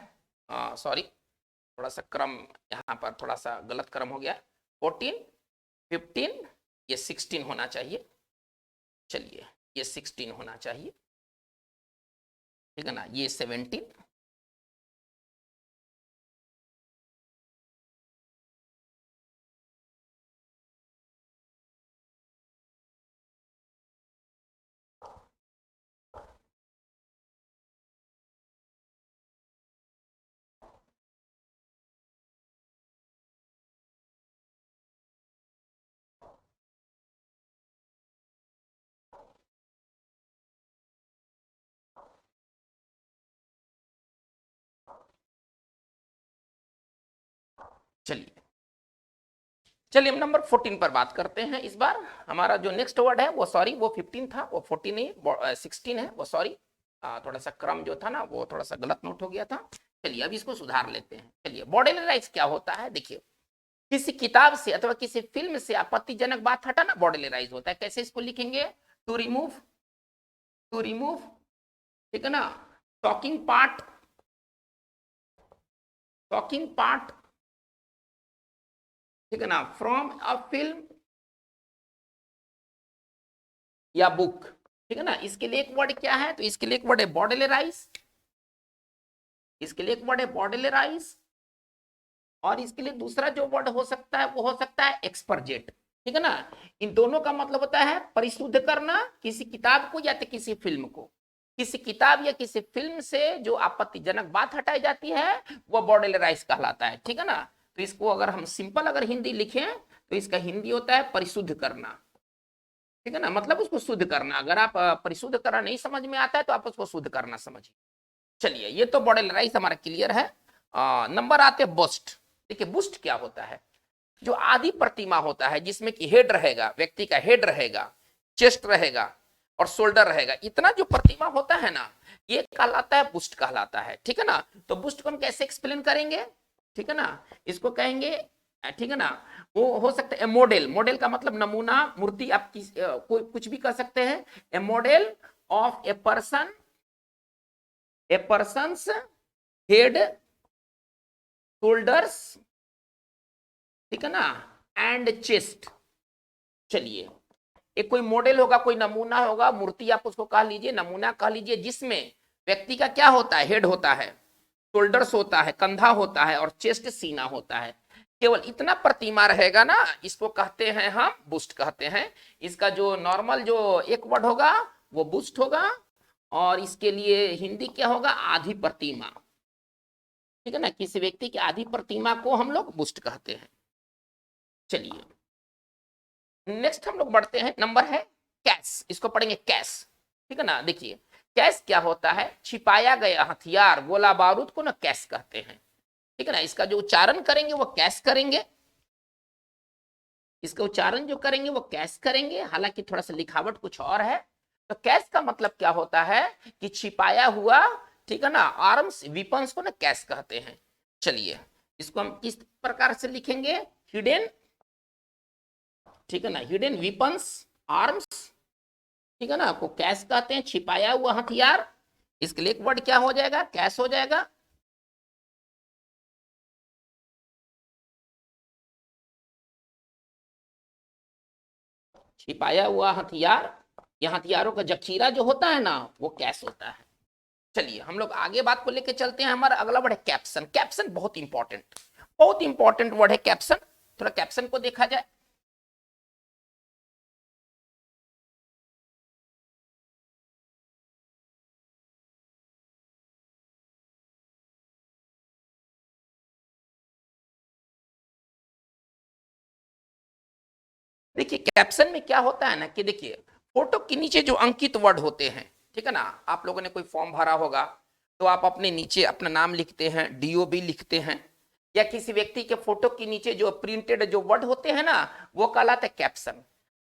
सॉरी, थोड़ा सा क्रम यहाँ पर थोड़ा सा गलत क्रम हो गया। 14, 15, ये 16 होना चाहिए। चलिए, ये 16 होना चाहिए, ठीक है ना, ये 17। चलिए चलिए हम नंबर 14 पर बात करते हैं इस बार। हमारा जो नेक्स्ट वर्ड है वो, सॉरी, वो 15 था, वो 14 नहीं, 16 है वो, सॉरी। थोड़ा सा क्रम जो था ना वो थोड़ा सा गलत नोट हो गया था। चलिए, अब इसको सुधार लेते हैं। चलिए, बॉर्डलेराइज क्या होता है? देखिए, किसी किताब से अथवा किसी फिल्म से आपत्तिजनक बात हटाना बॉर्डलेराइज होता है। कैसे इसको लिखेंगे? टू रिमूव, टू रिमूव, ठीक है ना, टॉकिंग पार्ट, टॉकिंग पार्ट, ठीक है ना, फ्रॉम अ फिल्म या बुक, ठीक है ना। इसके लिए एक वर्ड क्या है? तो इसके लिए एक वर्ड है बॉर्डलेराइज, इसके लिए एक वर्ड है बॉर्डलेराइज, और इसके लिए दूसरा जो वर्ड हो सकता है वो हो सकता है एक्सपर्जेट, ठीक है ना। इन दोनों का मतलब होता है परिशुद्ध करना किसी किताब को या तो किसी फिल्म को। किसी किताब या किसी फिल्म से जो आपत्तिजनक बात हटाई जाती है वो बॉर्डलेराइज कहलाता है, ठीक है ना। तो इसको अगर हम सिंपल अगर हिंदी लिखें तो इसका हिंदी होता है परिशुद्ध करना, ठीक है ना, मतलब उसको शुद्ध करना। अगर आप परिशुद्ध करना नहीं समझ में आता है तो आप उसको शुद्ध करना समझिए। चलिए, ये तो बॉर्डलेराइज हमारा क्लियर है। नंबर आते हैं बुस्ट। देखिए, बुस्ट क्या होता है? जो आदि प्रतिमा होता है जिसमें कि हेड रहेगा, व्यक्ति का हेड रहेगा, चेस्ट रहेगा और शोल्डर रहेगा, इतना जो प्रतिमा होता है ना, ये कहलाता है बुस्ट कहलाता है, ठीक है ना। तो बुस्ट को हम कैसे एक्सप्लेन करेंगे? ठीक है ना, इसको कहेंगे, ठीक है ना, वो हो सकता है मॉडल। मॉडल का मतलब नमूना, मूर्ति, आप कोई कुछ भी कर सकते हैं। A model of a person, a person's head, shoulders, ठीक है ना, एंड चेस्ट। चलिए, एक कोई मॉडल होगा, कोई नमूना होगा, मूर्ति आप उसको कह लीजिए, नमूना कह लीजिए, जिसमें व्यक्ति का क्या होता है? हेड होता है, शोल्डर्स होता है, कंधा होता है और चेस्ट सीना होता है। केवल इतना प्रतिमा रहेगा ना, इसको कहते हैं हम बुस्ट कहते हैं। इसका जो नॉर्मल जो एक वर्ड होगा वो बुस्ट होगा, और इसके लिए हिंदी क्या होगा? आधी प्रतिमा, ठीक है ना। किसी व्यक्ति की आधी प्रतिमा को हम लोग बुस्ट कहते हैं। चलिए, नेक्स्ट हम लोग बढ़ते हैं, नंबर है कैश। इसको पढ़ेंगे कैश, ठीक है ना। देखिए, कैश क्या होता है? छिपाया गया हथियार, गोला बारूद को ना कैश कहते हैं, ठीक है ना। इसका जो उच्चारण करेंगे वो कैश करेंगे, इसका उच्चारण जो करेंगे वो कैश करेंगे, हालांकि थोड़ा सा लिखावट कुछ और है। तो कैश का मतलब क्या होता है कि छिपाया हुआ, ठीक है ना, आर्म्स वीपन्स को ना कैश कहते हैं। चलिए इसको हम किस प्रकार से लिखेंगे, हिडन, ठीक है ना, हिडन वीपन्स आर्म्स, ठीक है ना, आपको कैश कहते हैं, छिपाया हुआ हथियार। इसके लिए एक वर्ड क्या हो जाएगा, कैश हो जाएगा। छिपाया हुआ हथियार, ये हथियारों का जखीरा जो होता है ना, वो कैश होता है। चलिए हम लोग आगे बात को लेके चलते हैं। हमारा अगला वर्ड है कैप्शन। कैप्शन बहुत इंपॉर्टेंट वर्ड है कैप्शन। थोड़ा कैप्शन को देखा जाए। देखिए कैप्शन में क्या होता है ना कि देखिए फोटो के नीचे जो अंकित वर्ड होते हैं, ठीक है ना, आप लोगों ने कोई फॉर्म भरा होगा तो आप अपने नीचे अपना नाम लिखते हैं, डीओबी लिखते हैं, या किसी व्यक्ति के फोटो के नीचे जो प्रिंटेड जो वर्ड होते हैं ना, वो कहलाता है कैप्शन।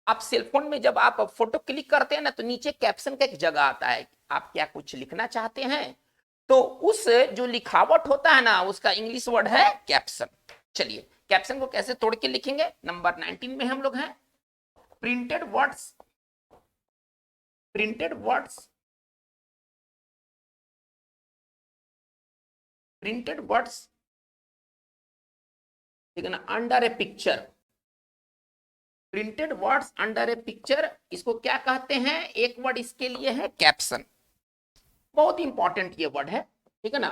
आप सेलफोन में जब आप फोटो क्लिक करते हैं ना, तो नीचे कैप्शन का एक जगह आता है, आप क्या कुछ लिखना चाहते हैं, तो उस जो लिखावट होता है ना, उसका इंग्लिश वर्ड है कैप्शन। चलिए कैप्शन को कैसे तोड़ के लिखेंगे, नंबर 19 में हम लोग हैं। Printed words, printed words, printed words, ठीक है ना, अंडर ए पिक्चर। प्रिंटेड वर्ड्स अंडर ए पिक्चर, इसको क्या कहते हैं, एक वर्ड इसके लिए है कैप्शन। बहुत इंपॉर्टेंट ये वर्ड है, ठीक है ना।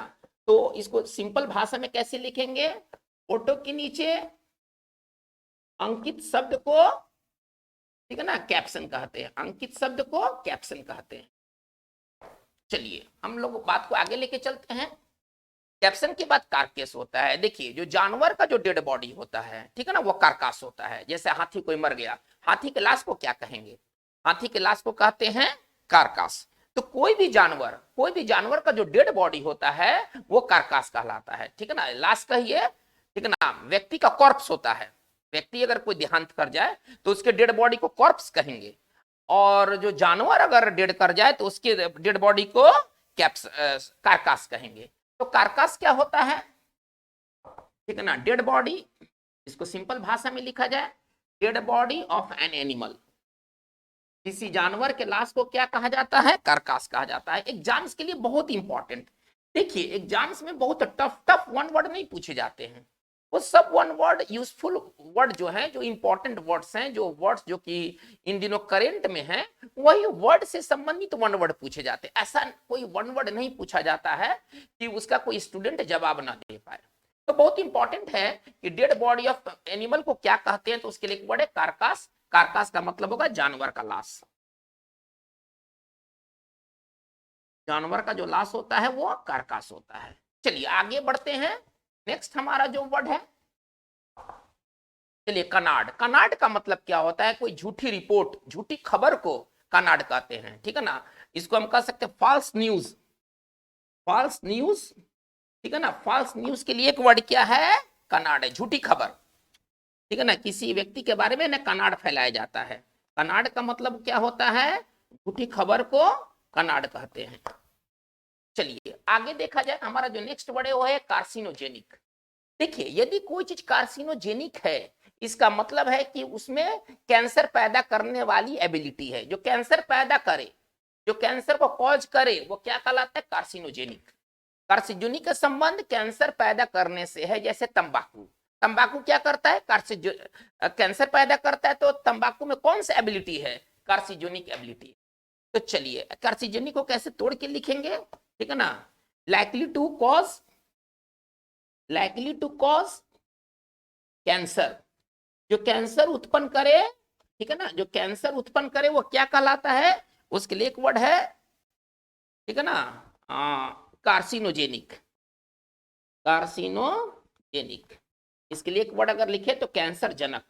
तो इसको सिंपल भाषा में कैसे लिखेंगे, फोटो के नीचे अंकित शब्द को, ठीक है ना, कैप्शन कहते हैं, अंकित शब्द को कैप्शन कहते हैं। चलिए हम लोग बात को आगे लेके चलते हैं। कैप्शन के बाद कारकेस होता है। देखिए जो जानवर का जो डेड बॉडी होता है, ठीक है ना, वो कारकास होता है। जैसे हाथी कोई मर गया, हाथी के लाश को क्या कहेंगे, हाथी के लाश को कहते हैं कारकास। तो कोई भी जानवर का जो डेड बॉडी होता है वो कारकास कहलाता है, ठीक है ना, लाश कहिए, ठीक है ना, व्यक्ति का कॉर्प्स होता है। व्यक्ति अगर कोई देहांत कर जाए तो उसके डेड बॉडी को कॉर्प्स कहेंगे, और जो जानवर अगर डेड कर जाए तो उसके डेड बॉडी को कारकास कहेंगे। तो कारकास क्या होता है, ठीक है ना, डेड बॉडी, इसको सिंपल भाषा में लिखा जाए, dead body of an animal. किसी जानवर के लाश को क्या कहा जाता है, कारकास कहा जाता है। एग्जाम्स के लिए बहुत इंपॉर्टेंट। देखिए एग्जाम्स में बहुत टफ टफ वन वर्ड नहीं पूछे जाते हैं, वो सब वन वर्ड यूजफुल वर्ड जो है, जो इंपॉर्टेंट वर्ड्स हैं, जो वर्ड्स जो कि इन दिनों करेंट में हैं, वही वर्ड से संबंधित वन वर्ड पूछे जाते हैं। ऐसा कोई वन वर्ड नहीं पूछा जाता है कि उसका कोई स्टूडेंट जवाब ना दे पाए। तो बहुत इंपॉर्टेंट है कि डेड बॉडी ऑफ एनिमल को क्या कहते हैं, तो उसके लिए एक वर्ड है कारकास। कारकास का मतलब होगा जानवर का लाश। जानवर का जो लाश होता है वो कारकास होता है। चलिए आगे बढ़ते हैं। नेक्स्ट हमारा जो वर्ड है, चलिए कनाड। कनाड का मतलब क्या होता है, कोई झूठी रिपोर्ट, झूठी खबर को कनाड कहते हैं, ठीक है ना। इसको हम कह सकते हैं फॉल्स न्यूज, फॉल्स न्यूज, ठीक है ना। फॉल्स न्यूज के लिए एक वर्ड क्या है, कनाड है, झूठी खबर, ठीक है ना। किसी व्यक्ति के बारे में ना कनाड फैलाया जाता है। कनाड का मतलब क्या होता है, झूठी खबर को कनाड कहते हैं। चलिए आगे देखा जाए, हमारा जो नेक्स्ट वर्ड है वो है कार्सिनोजेनिक। देखिए यदि कोई चीज कार्सिनोजेनिक है, इसका मतलब है कि उसमें कैंसर पैदा करने वाली एबिलिटी है। जो कैंसर पैदा करे, जो कैंसर को कॉज करे, वो क्या कहलाता है, कार्सिनोजेनिक। कार्सिनोजेनिक का संबंध कैंसर पैदा करने से है। जैसे तंबाकू, तंबाकू क्या करता है, कैंसर पैदा करता है। तो तंबाकू में कौन सा एबिलिटी है, कार्सिनोजेनिक एबिलिटी। तो चलिए कार्सिनोजेनिक को कैसे तोड़ के लिखेंगे, ठीक है ना, likely to cause, likely to cause cancer, जो कैंसर उत्पन्न करे, ठीक है ना, जो कैंसर उत्पन्न करे वो क्या कहलाता है, उसके लिए एक वर्ड है, ठीक है ना, कार्सिनोजेनिक, कार्सिनोजेनिक। इसके लिए एक वर्ड अगर लिखे तो कैंसर जनक।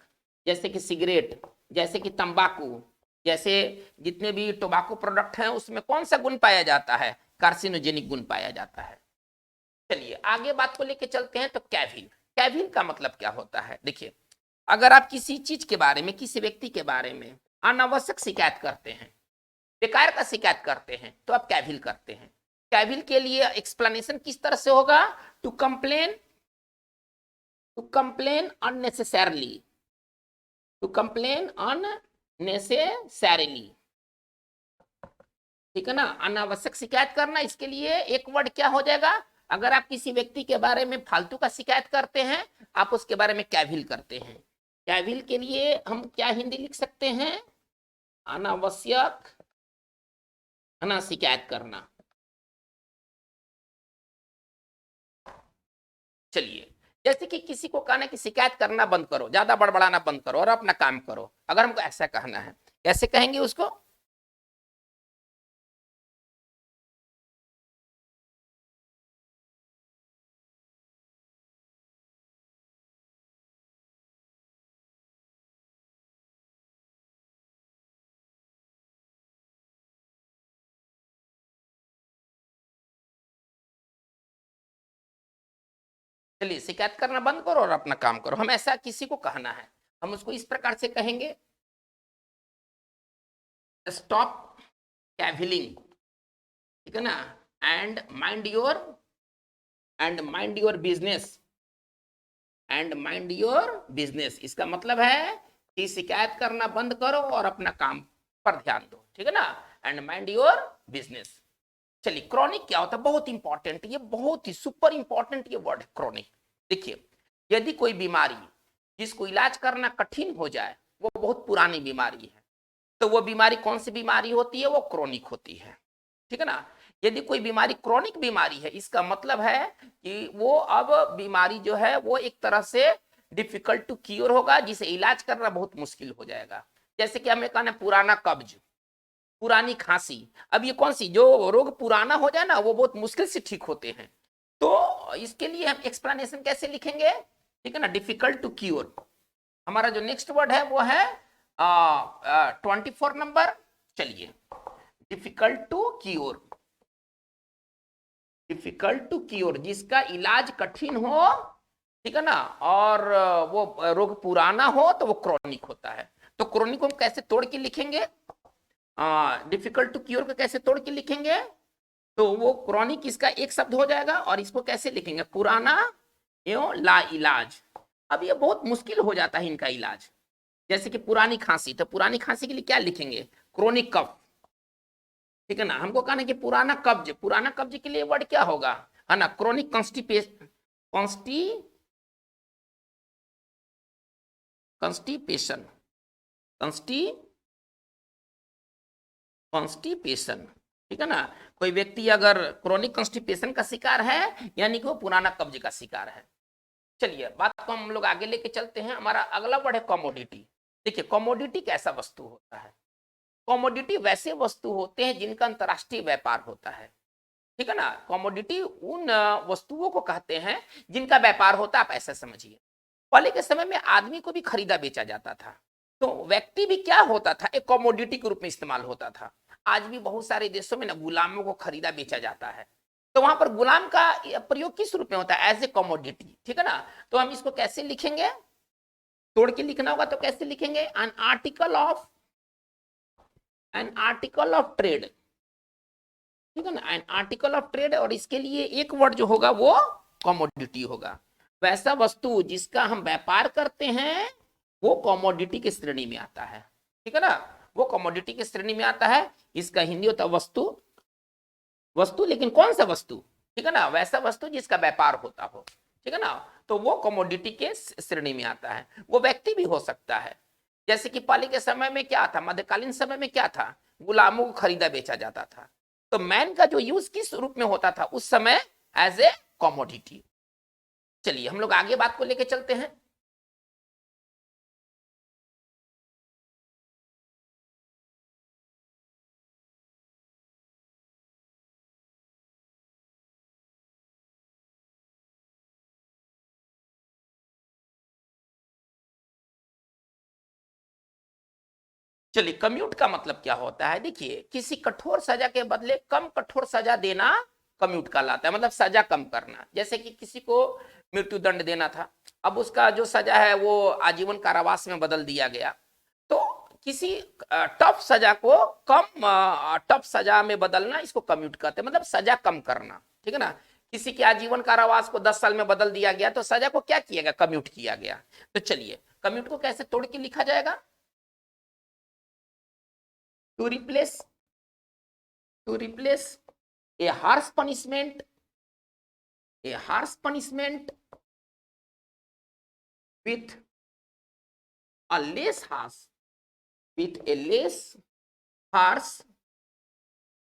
जैसे कि सिगरेट, जैसे कि तंबाकू, जैसे जितने भी टोबैको प्रोडक्ट हैं उसमें कौन सा गुण पाया जाता है, कार्सिनोजेनिक गुण पाया जाता है। चलिए आगे बात को लेके चलते हैं। तो कैविल, कैविल का मतलब क्या होता है, देखिए अगर आप किसी चीज के बारे में, किसी व्यक्ति के बारे में अनावश्यक शिकायत करते हैं, बेकार का शिकायत करते हैं तो आप कैविल करते हैं। कैविल के लिए एक्सप्लेनेशन किस तरह से होगा? To complain unnecessarily, to complain unnecessarily, ठीक है ना, अनावश्यक शिकायत करना। इसके लिए एक वर्ड क्या हो जाएगा? अगर आप किसी व्यक्ति के बारे में फालतू का शिकायत करते हैं, आप उसके बारे में कैविल करते हैं। कैविल के लिए हम क्या हिंदी लिख सकते हैं? अनावश्यक शिकायत करना। चलिए, जैसे कि किसी को कहना कि शिकायत करना बंद करो, ज्यादा बड़बड़ाना बंद करो और अपना काम करो, अगर हमको ऐसा कहना है, कैसे कहेंगे उसको? चलिए, शिकायत करना बंद करो और अपना काम करो, हम ऐसा किसी को कहना है, हम उसको इस प्रकार से कहेंगे, स्टॉप कैविलिंग, ठीक है ना, एंड माइंड योर बिजनेस, इसका मतलब है कि शिकायत करना बंद करो और अपना काम पर ध्यान दो, ठीक है ना, एंड माइंड योर बिजनेस। चलिए, क्रॉनिक क्या होता है? बहुत इंपॉर्टेंट, ये बहुत ही सुपर इंपॉर्टेंट ये वर्ड है क्रॉनिक। देखिए, यदि कोई बीमारी जिसको इलाज करना कठिन हो जाए, वो बहुत पुरानी बीमारी है, तो वो बीमारी कौन सी बीमारी होती है? वो क्रॉनिक होती है, ठीक है ना। यदि कोई बीमारी क्रॉनिक बीमारी है, इसका मतलब है कि वो अब बीमारी जो है वो एक तरह से डिफिकल्ट टू क्योर होगा, जिसे इलाज करना बहुत मुश्किल हो जाएगा। जैसे कि हमें कहना पुराना कब्ज, पुरानी खांसी, अब ये कौन सी जो रोग पुराना हो जाए ना, वो बहुत मुश्किल से ठीक होते हैं। तो इसके लिए हम एक्सप्लेनेशन कैसे लिखेंगे? ठीक है ना, डिफिकल्ट टू क्योर। हमारा जो नेक्स्ट वर्ड है वो है 24 नंबर। चलिए, difficult to cure, difficult to cure, जिसका इलाज कठिन हो, ठीक है ना, और वो रोग पुराना हो, तो वो क्रॉनिक होता है। तो क्रॉनिक को हम कैसे तोड़ के लिखेंगे? डिफिकल्ट टू क्योर को कैसे तोड़ के लिखेंगे? तो वो क्रॉनिक इसका एक शब्द हो जाएगा, और इसको कैसे लिखेंगे? पुराना एवं ला इलाज। अब ये बहुत मुश्किल हो जाता है इनका इलाज। जैसे कि पुरानी खांसी, तो पुरानी खांसी के लिए क्या लिखेंगे? क्रोनिक कफ, ठीक है ना। हमको कहना है कि पुराना कब्ज, पुराना कब्ज के लिए वर्ड क्या होगा? है ना, क्रोनिक कॉन्स्टिपेशन, कॉन्स्टिपेशन, कॉन्स्टिपेशन, ठीक है ना। कोई व्यक्ति अगर क्रोनिक कॉन्स्टिपेशन का शिकार है, यानी कि वो पुराना कब्ज का शिकार है। चलिए, बात को हम लोग आगे लेके चलते हैं। हमारा अगला वर्ड है कमोडिटी। देखिए, कमोडिटी कैसा वस्तु होता है? कमोडिटी वैसे वस्तु होते हैं जिनका अंतरराष्ट्रीय व्यापार होता है, ठीक है ना। कमोडिटी उन वस्तुओं को कहते हैं जिनका व्यापार होता है। आप ऐसा समझिए, पहले के समय में आदमी को भी खरीदा बेचा जाता था, तो व्यक्ति भी क्या होता था? एक कमोडिटी के रूप में इस्तेमाल होता था। आज भी बहुत सारे देशों में ना गुलामों को खरीदा बेचा जाता है, तो वहां पर गुलाम का प्रयोग किस रूप में होता है? एज ए कमोडिटी, ठीक है ना। तो हम इसको कैसे लिखेंगे? तोड़ के लिखना होगा, तो कैसे लिखेंगे? एन आर्टिकल ऑफ ट्रेड, ठीक है ना, एन आर्टिकल ऑफ ट्रेड। और इसके लिए एक वर्ड जो होगा वो कमोडिटी होगा। वैसा वस्तु जिसका हम व्यापार करते हैं, वो कमोडिटी की श्रेणी में आता है, ठीक है ना, वो कमोडिटी की श्रेणी में आता है। इसका हिंदी होता है वस्तु, वस्तु, लेकिन कौन सा वस्तु? ठीक है ना, वैसा वस्तु जिसका व्यापार होता हो, ठीक है ना, तो वो कमोडिटी के श्रेणी में आता है। वो व्यक्ति भी हो सकता है, जैसे कि पहले के समय में क्या था, मध्यकालीन समय में क्या था? गुलामों को खरीदा बेचा जाता था, तो मैन का जो यूज किस रूप में होता था उस समय? As a commodity. चलिए, हम लोग आगे बात को लेके चलते हैं। चलिए, कम्यूट का मतलब क्या होता है? देखिए, किसी कठोर सजा के बदले कम कठोर सजा देना कम्यूट कहलाता है, मतलब सजा कम करना। जैसे कि किसी को मृत्यु दंड देना था, अब उसका जो सजा है वो आजीवन कारावास में बदल दिया गया, तो किसी टफ सजा को कम टफ सजा में बदलना, इसको कम्यूट कहते हैं, मतलब सजा कम करना, ठीक है ना। किसी के आजीवन कारावास को 10 साल में बदल दिया गया तो सजा को क्या किया गया, कम्यूट किया गया। तो चलिए कम्यूट को कैसे तोड़ के लिखा जाएगा, to replace a harsh punishment with a less harsh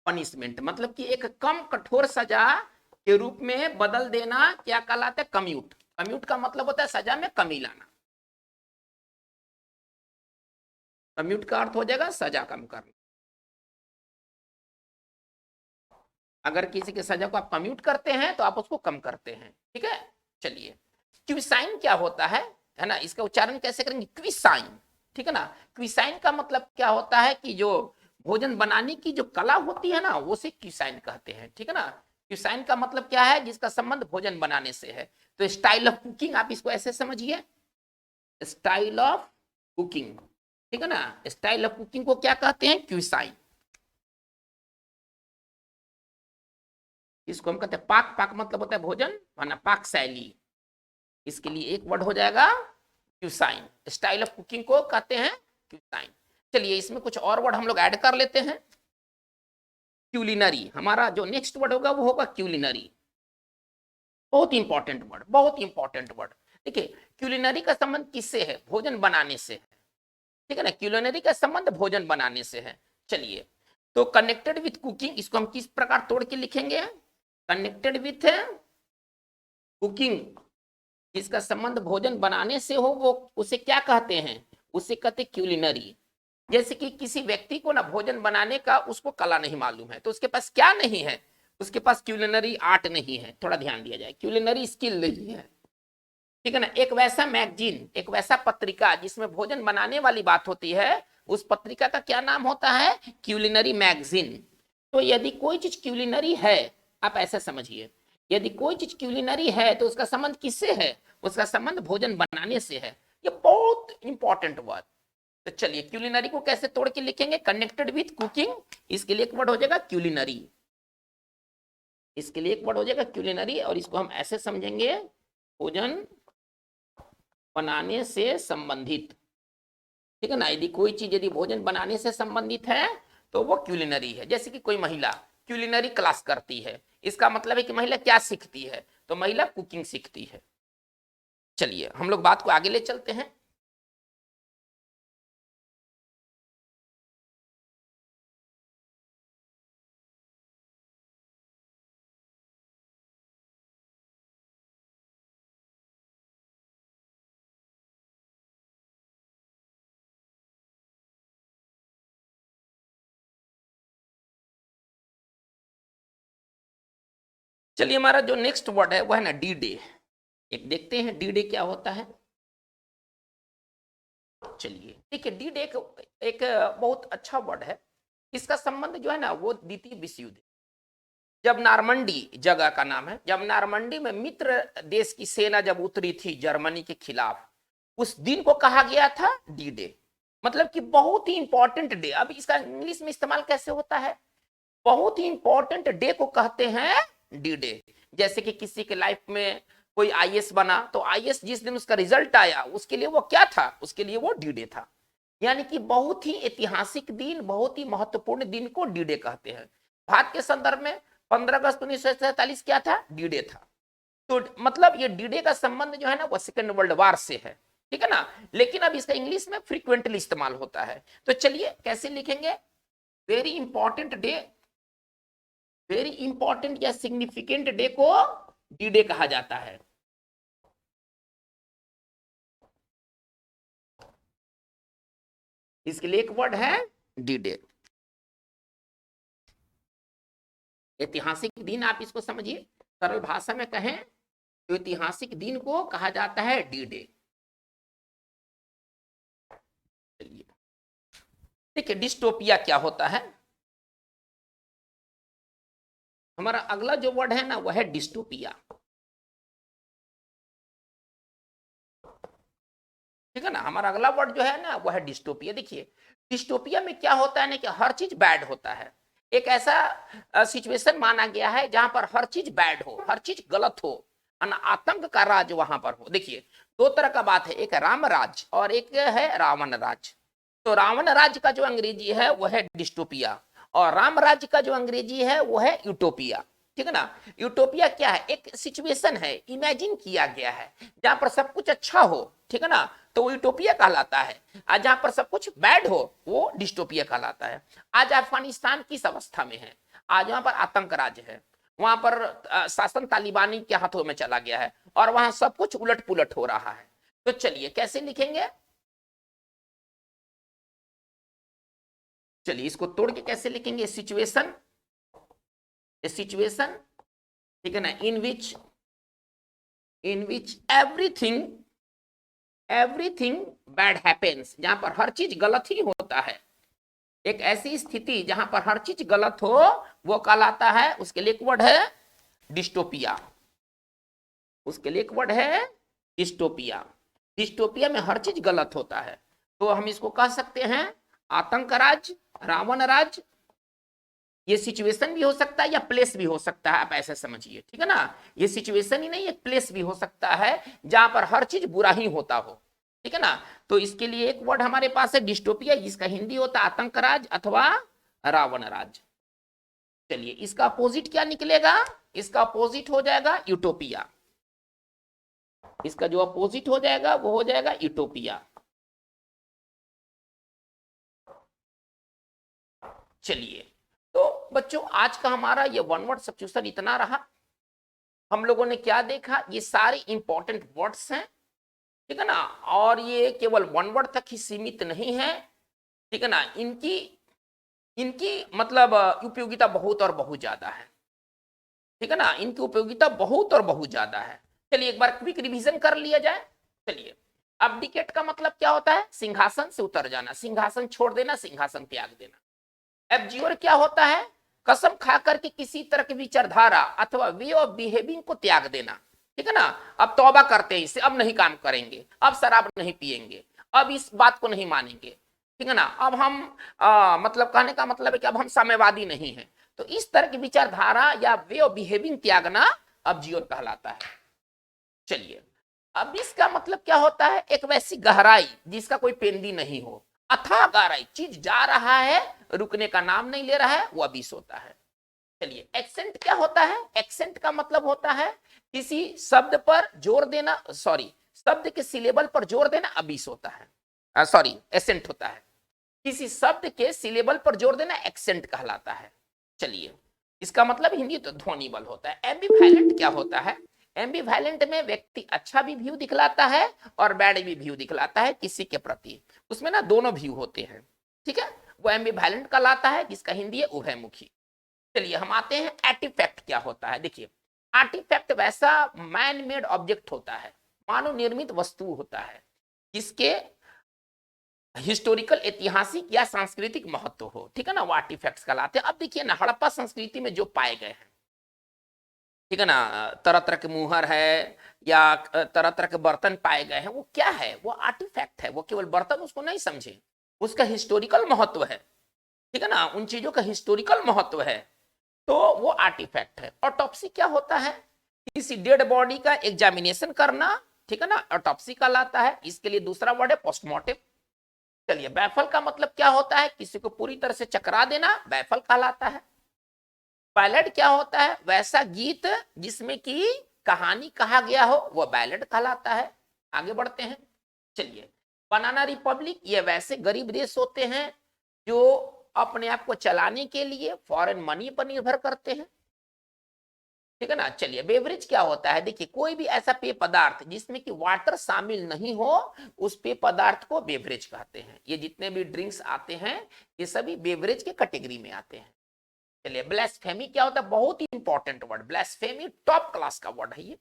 punishment, मतलब कि एक कम कठोर सजा के रूप में बदल देना क्या कहलाता है, कम्यूट। कम्यूट का मतलब होता है सजा में कमी लाना। कम्यूट का अर्थ हो जाएगा सजा कम करना। अगर किसी की सजा को आप कम्यूट करते हैं तो आप उसको कम करते हैं, ठीक है। चलिए क्विसाइन क्या होता है ना, इसका उच्चारण कैसे करेंगे, क्विसाइन, ठीक है ना। क्विसाइन का मतलब क्या होता है कि जो भोजन बनाने की जो कला होती है ना, वो से क्विसाइन कहते हैं, ठीक है ना। क्विसाइन का मतलब क्या है, जिसका संबंध भोजन बनाने से है। तो स्टाइल ऑफ कुकिंग आप इसको ऐसे समझिए, स्टाइल ऑफ कुकिंग, ठीक है ना। स्टाइल ऑफ कुकिंग को क्या कहते हैं, क्विसाइन। इसको हम कहते हैं पाक। पाक मतलब होता है भोजन माना पाक शैली, इसके लिए एक वर्ड हो जाएगा क्विसाइन। स्टाइल ऑफ कुकिंग को कहते हैं क्विसाइन। चलिए इसमें कुछ और वर्ड हम लोग ऐड कर लेते हैं। क्यूलिनरी, हमारा जो नेक्स्ट वर्ड होगा वो होगा क्यूलिनरी। बहुत इंपॉर्टेंट वर्ड, बहुत इंपॉर्टेंट वर्ड। देखिए क्यूलिनरी का संबंध किससे है, भोजन बनाने से है, ठीक है ना। क्यूलिनरी का संबंध भोजन बनाने से है। चलिए तो कनेक्टेड विथ कुकिंग, इसको हम किस प्रकार तोड़ के लिखेंगे, कनेक्टेड विथ कुकिंग, जिसका संबंध भोजन बनाने से हो वो उसे क्या कहते हैं, उसे कहते क्यूलिनरी। जैसे कि किसी व्यक्ति को ना भोजन बनाने का उसको कला नहीं मालूम है, तो उसके पास क्या नहीं है, उसके पास क्यूलिनरी आर्ट नहीं है। थोड़ा ध्यान दिया जाए, क्यूलिनरी स्किल नहीं है, ठीक है ना। एक वैसा मैगजीन, एक वैसा पत्रिका जिसमें भोजन बनाने वाली बात होती है, उस पत्रिका का क्या नाम होता है, क्यूलिनरी मैगजीन। तो यदि कोई चीज क्यूलिनरी है, आप ऐसे समझिए, यदि कोई चीज क्यूलिनरी है तो उसका संबंध किससे है, उसका संबंध भोजन बनाने से है। ये बहुत इंपॉर्टेंट वर्ड। तो चलिए क्यूलिनरी को कैसे तोड़ के लिखेंगे, कनेक्टेड विथ कुकिंग, इसके लिए एक वर्ड हो जाएगा क्यूलिनरी, इसके लिए एक वर्ड हो जाएगा क्यूलिनरी। और इसको हम ऐसे समझेंगे, भोजन बनाने से संबंधित, ठीक है ना। यदि कोई चीज यदि भोजन बनाने से संबंधित है तो वो क्यूलिनरी है। जैसे कि कोई महिला क्यूलिनरी क्लास करती है, इसका मतलब है कि महिला क्या सीखती है, तो महिला कुकिंग सीखती है। चलिए हम लोग बात को आगे ले चलते हैं। चलिए हमारा जो नेक्स्ट वर्ड है वो है ना डी डे। एक देखते हैं डी डे क्या होता है। चलिए देखिए डी डे एक बहुत अच्छा वर्ड है। इसका संबंध जो है ना वो द्वितीय विश्व युद्ध, जब नारमंडी जगह का नाम है, जब नारमंडी में मित्र देश की सेना जब उतरी थी जर्मनी के खिलाफ, उस दिन को कहा गया था डी डे। मतलब कि बहुत ही इंपॉर्टेंट डे। अब इसका इंग्लिश में इस्तेमाल कैसे होता है, बहुत ही इंपॉर्टेंट डे को कहते हैं डी डे। जैसे कि किसी के लाइफ में कोई आईएएस बना, तो आईएएस जिस दिन उसका रिजल्ट आया उसके लिए वो क्या था, उसके लिए वो डी डे था। यानी कि बहुत ही ऐतिहासिक दिन, बहुत ही महत्वपूर्ण दिन को डी डे कहते हैं। भारत के संदर्भ में 15 अगस्त 1947 क्या था, डी डे था। तो मतलब ये डी डे का संबंध जो है ना वो सेकेंड वर्ल्ड वार से है, ठीक है ना। लेकिन अब इसका इंग्लिश में फ्रीक्वेंटली इस्तेमाल होता है। तो चलिए कैसे लिखेंगे, very important day, very important या सिग्निफिकेंट डे को डी डे कहा जाता है। इसके लिए एक वर्ड है डी डे। ऐतिहासिक दिन आप इसको समझिए, सरल भाषा में कहें तो ऐतिहासिक दिन को कहा जाता है डी डे। चलिए देखिए डिस्टोपिया क्या होता है, हमारा अगला जो वर्ड है ना वह है डिस्टोपिया, ठीक है ना। हमारा अगला वर्ड जो है ना वह है डिस्टोपिया। देखिए डिस्टोपिया में क्या होता है ना कि हर चीज बैड होता है। एक ऐसा सिचुएशन माना गया है जहां पर हर चीज बैड हो, हर चीज गलत हो, आतंक का राज वहां पर हो। देखिए दो तरह का बात है, एक राम राज और एक है रावण राज। तो रावण राज का जो अंग्रेजी है वो है डिस्टोपिया, और राम राज्य का जो अंग्रेजी है वो है यूटोपिया। ठीक है ना। यूटोपिया क्या है, एक सिचुएशन है, इमेजिन किया गया है जहां पर सब कुछ अच्छा हो, ठीक है ना, तो वो यूटोपिया कहलाता है। आज जहां पर सब कुछ बैड हो वो डिस्टोपिया कहलाता है। आज अफगानिस्तान किस अवस्था में है, आज वहां पर आतंक राज है, वहां पर शासन तालिबानी के हाथों में चला गया है और वहां सब कुछ उलट पुलट हो रहा है। तो चलिए कैसे लिखेंगे, चलिए इसको तोड़ के कैसे लिखेंगे, सिचुएशन, सिचुएशन, ठीक है ना, इन विच एवरीथिंग बैड हैपेंस, जहां पर हर चीज गलत ही होता है। एक ऐसी स्थिति जहां पर हर चीज गलत हो वो कहलाता है, उसके लिए एक वर्ड है डिस्टोपिया, उसके लिए एक वर्ड है डिस्टोपिया। डिस्टोपिया में हर चीज गलत होता है, तो हम इसको कह सकते हैं आतंक राज, रावण राज। ये सिचुएशन भी हो सकता है या प्लेस भी हो सकता है, आप ऐसे समझिए, ठीक है ना। ये सिचुएशन ही नहीं, एक प्लेस भी हो सकता है जहां पर हर चीज बुरा ही होता हो, ठीक है ना। तो इसके लिए एक वर्ड हमारे पास है डिस्टोपिया, जिसका हिंदी होता है आतंक राज अथवा रावण राज। चलिए इसका अपोजिट क्या निकलेगा, इसका अपोजिट हो जाएगा यूटोपिया, इसका जो अपोजिट हो जाएगा वो हो जाएगा यूटोपिया। चलिए तो बच्चों आज का हमारा ये वन वर्ड सब्स्टिट्यूशन इतना रहा। हम लोगों ने क्या देखा, ये सारे इंपॉर्टेंट वर्ड्स हैं, ठीक है ना, और ये केवल वन वर्ड तक ही सीमित नहीं है, ठीक है ना। इनकी इनकी मतलब उपयोगिता बहुत और बहुत ज्यादा है, ठीक है ना, इनकी उपयोगिता बहुत और बहुत ज्यादा है। चलिए एक बार क्विक रिवीजन कर लिया जाए। चलिए अब्डिकेट का मतलब क्या होता है, सिंहासन से उतर जाना, सिंहासन छोड़ देना, सिंहासन त्याग देना। एब्ज्योर क्या होता है, कसम खा करके किसी तरह की विचारधारा अथवा वे ऑफ बिहेविंग को त्याग देना, ठीक है ना। अब तौबा करते हैं इससे, अब नहीं काम करेंगे, अब शराब नहीं पिएंगे, अब इस बात को नहीं मानेंगे, ठीक है ना। अब हम मतलब कहने का मतलब है कि अब हम साम्यवादी नहीं है। तो इस तरह की विचारधारा या वे ऑफ बिहेविंग त्यागना अब्ज्योर कहलाता है। चलिए अब इसका मतलब क्या होता है, एक वैसी गहराई जिसका कोई पेंदी नहीं हो, अथाह गहराई, चीज जा रहा है रुकने का नाम नहीं ले रहा है, वो अबिस होता है। चलिए एक्सेंट क्या होता है, एक्सेंट का मतलब होता है किसी शब्द पर जोर देना, सॉरी शब्द के सिलेबल पर जोर देना अबिस होता है, सॉरी एसेंट होता है। किसी शब्द के सिलेबल पर जोर देना एक्सेंट कहलाता है। चलिए इसका मतलब हिंदी तो ध्वनि बल होता है। एम्बिवैलेंट क्या होता है, एम्बिवैलेंट में व्यक्ति अच्छा भी व्यू दिखलाता है और बैड भी व्यू दिखलाता है किसी के प्रति, उसमें ना दोनों व्यू होते हैं, ठीक है, वो एम्बिवैलेंट कहलाता है, जिसका हिंदी है उभयमुखी। चलिए हम आते हैं आर्टिफैक्ट क्या होता है। देखिए आर्टिफैक्ट वैसा मैन मेड ऑब्जेक्ट होता है, मानव निर्मित वस्तु होता है, जिसके हिस्टोरिकल ऐतिहासिक या सांस्कृतिक महत्व हो, ठीक है ना, वो आर्टिफैक्ट्स कहलाते हैं। अब देखिए ना हड़प्पा संस्कृति में जो पाए गए हैं, ठीक है ना, तरह तरह के मुहर है या तरह तरह के बर्तन पाए गए हैं, वो क्या है, वो आर्टिफैक्ट है। वो केवल बर्तन उसको नहीं समझे, उसका हिस्टोरिकल महत्व है, ठीक है ना, उन चीजों का हिस्टोरिकल महत्व है, तो वो आर्टिफैक्ट है। ऑटोप्सी क्या होता है, किसी डेड बॉडी का एग्जामिनेशन करना, ठीक है ना, ऑटोप्सी कहलाता है। इसके लिए दूसरा वर्ड है पोस्टमार्टम। चलिए बैफल का मतलब क्या होता है, किसी को पूरी तरह से चकरा देना, बैफल कहलाता है। बैलेड क्या होता है, वैसा गीत जिसमें कि कहानी कहा गया हो, वह बैलेड कहलाता है। आगे बढ़ते हैं। चलिए बनाना रिपब्लिक, ये वैसे गरीब देश होते हैं जो अपने आप को चलाने के लिए फॉरेन मनी पर निर्भर करते हैं, ठीक है ना। चलिए बेवरेज क्या होता है, देखिए कोई भी ऐसा पेय पदार्थ जिसमें कि वाटर शामिल नहीं हो, उस पेय पदार्थ को बेवरेज कहते हैं। ये जितने भी ड्रिंक्स आते हैं ये सभी बेवरेज के कैटेगरी में आते हैं। चलिए ब्लास्फेमी क्या होता है, बहुत ही important word, blasphemy top class का वर्ड है ये,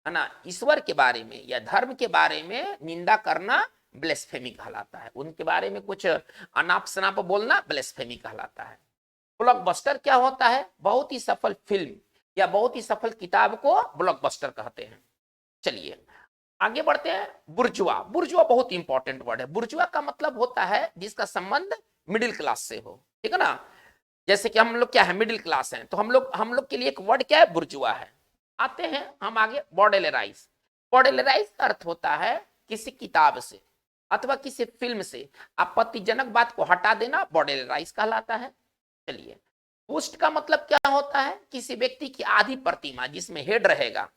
है ना। ईश्वर के बारे में या धर्म के बारे में निंदा करना ब्लास्फेमी कहलाता है, उनके बारे में कुछ अनाप शनाप बोलना ब्लास्फेमी कहलाता है। ब्लॉकबस्टर क्या होता है, बहुत ही सफल फिल्म या बहुत ही सफल किताब को ब्लॉकबस्टर कहते हैं। चलिए आगे बढ़ते हैं। बुर्जुआ, बुर्जुआ बहुत इंपॉर्टेंट वर्ड है। बुर्जुआ का मतलब होता है जिसका संबंध मिडिल क्लास से हो, ठीक है ना। जैसे कि हम लोग क्या है, मिडिल क्लास हैं, तो हम लोग के लिए एक वर्ड क्या है, बुर्जुआ है। आते हैं हम आगे, बॉडेलराइज। बॉडेलराइज का अर्थ होता है किसी किताब से अथवा किसी फिल्म से आपत्तिजनक बात को हटा देना, बॉडेलराइज कहलाता है। चलिए, बुस्ट का मतलब क्या होता है, किसी व्यक्ति की आधी प्रतिमा जिसमें हेड रहेगा,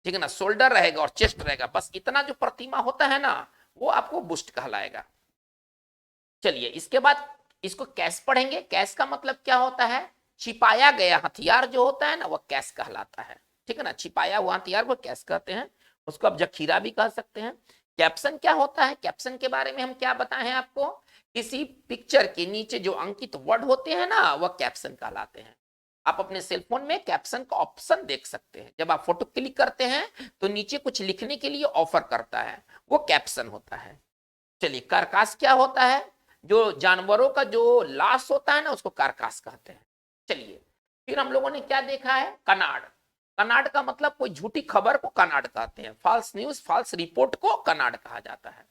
ठीक है ना, शोल्डर रहेगा और चेस्ट रहेगा, बस इतना जो प्रतिमा होता है ना, वो आपको बुस्ट कहलाएगा। चलिए, इसके बाद इसको कैश पढ़ेंगे। कैश का मतलब क्या होता है, छिपाया गया हथियार जो होता है ना, वो कैश कहलाता है, ठीक है ना। छिपाया हुआ हथियार को कैश कहते हैं, उसको आप जखीरा भी कह सकते हैं। कैप्शन क्या होता है, कैप्शन के बारे में हम क्या बताएं आपको, किसी पिक्चर के नीचे जो अंकित वर्ड होते हैं ना, वह कैप्शन कहलाते हैं। आप अपने सेलफोन में कैप्शन का ऑप्शन देख सकते हैं। जब आप फोटो क्लिक करते हैं तो नीचे कुछ लिखने के लिए ऑफर करता है, वो कैप्शन होता है। चलिए, कारकास क्या होता है, जो जानवरों का जो लाश होता है ना, उसको कारकास कहते हैं। चलिए, फिर हम लोगों ने क्या देखा है, कनाड। कनाड का मतलब कोई झूठी खबर को कनाड कहते हैं। फॉल्स न्यूज, फॉल्स रिपोर्ट को कनाड कहा जाता है।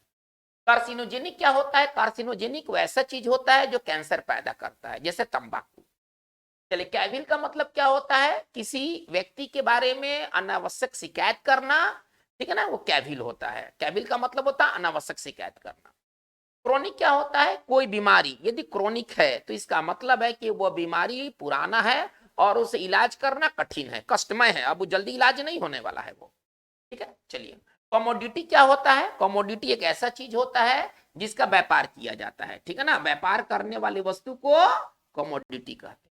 कार्सिनोजेनिक क्या होता है, कार्सिनोजेनिक वैसा चीज होता है जो कैंसर पैदा करता है, जैसे तंबाकू। चलिए, कैविल का मतलब क्या होता है, किसी व्यक्ति के बारे में अनावश्यक शिकायत करना, ठीक है ना, वो कैविल होता है। कैविल का मतलब होता है अनावश्यक शिकायत करना। क्रोनिक क्या होता है, कोई बीमारी यदि क्रोनिक है तो इसका मतलब है कि वह बीमारी पुराना है और उसे इलाज करना कठिन है, कष्टमय है, अब वो जल्दी इलाज नहीं होने वाला है वो, ठीक है। चलिए, कमोडिटी क्या होता है, कमोडिटी एक ऐसा चीज होता है जिसका व्यापार किया जाता है, ठीक है ना, व्यापार करने वाली वस्तु को कमोडिटी कहते हैं।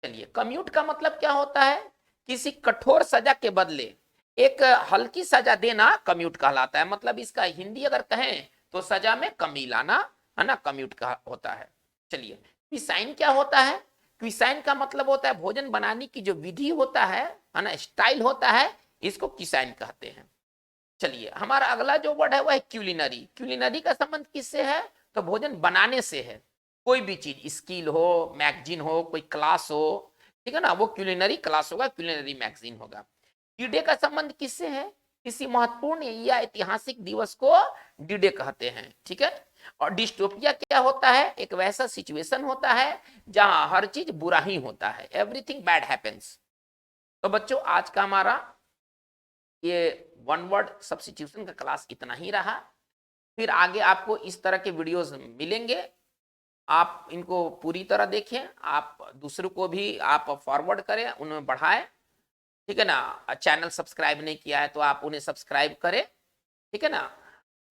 चलिए, कम्यूट का मतलब क्या होता है, किसी कठोर सजा के बदले एक हल्की सजा देना कम्यूट कहलाता है। मतलब इसका हिंदी अगर कहें तो सजा में कमी लाना, है ना, कम्यूट का होता है। चलिए, क्विसाइन क्या होता है, क्विसाइन का मतलब होता है भोजन बनाने की जो विधि होता है ना, स्टाइल होता है, इसको क्विसाइन कहते हैं। चलिए, हमारा अगला जो वर्ड है वह है क्यूलिनरी। क्यूलिनरी का संबंध किससे है, तो भोजन बनाने से है। कोई भी चीज, स्किल हो, मैगजीन हो, कोई क्लास हो, ठीक है ना, वो क्यूलिनरी क्लास होगा, क्यूलिनरी मैगजीन होगा। डी-डे का संबंध किससे है, किसी महत्वपूर्ण या ऐतिहासिक दिवस को डी-डे कहते हैं, ठीक है। और डिस्टोपिया क्या होता है, एक वैसा सिचुएशन होता है जहां हर चीज बुरा ही होता है, एवरीथिंग बैड हैपेंस। तो बच्चों, आज का हमारा ये वन वर्ड सब्स्टिट्यूशन का क्लास इतना ही रहा। फिर आगे आपको इस तरह के वीडियोस मिलेंगे, आप इनको पूरी तरह देखें, आप दूसरों को भी आप फॉरवर्ड करें, उन्हें बढ़ाएं, ठीक है ना। चैनल सब्सक्राइब नहीं किया है तो आप उन्हें सब्सक्राइब करें, ठीक है ना।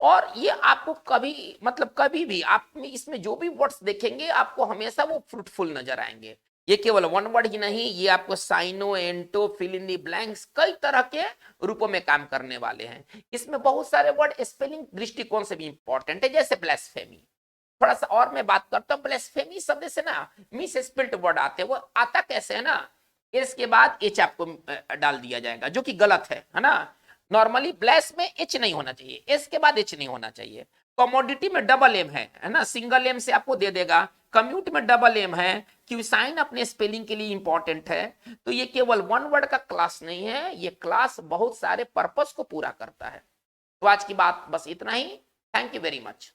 और ये आपको कभी, मतलब कभी भी आप इसमें जो भी वर्ड्स देखेंगे आपको हमेशा वो फ्रूटफुल नजर आएंगे। ये केवल वन वर्ड ही नहीं, ये आपको साइनो, एंटो, फिल इन दी ब्लैंक्स, कई तरह के रूपों में काम करने वाले हैं। इसमें बहुत सारे वर्ड स्पेलिंग दृष्टिकोण से भी इंपॉर्टेंट है, जैसे ब्लेस्फेमी। थोड़ा सा और मैं बात करता हूँ, ब्लेस्फेमी शब्द से ना मिस स्पेल्ड वर्ड आते हैं। वो आता कैसे है ना, इसके बाद एच आपको डाल दिया जाएगा, जो कि गलत है ना। नॉर्मली ब्लेस में एच नहीं होना चाहिए, एस के बाद एच नहीं होना चाहिए। कमोडिटी में डबल एम है ना, सिंगल एम से आपको दे देगा। कम्यूट में डबल एम है, क्यूसाइन अपने स्पेलिंग के लिए इंपॉर्टेंट है। तो ये केवल वन वर्ड का क्लास नहीं है, ये क्लास बहुत सारे पर्पस को पूरा करता है। तो आज की बात बस इतना ही। Thank you very much.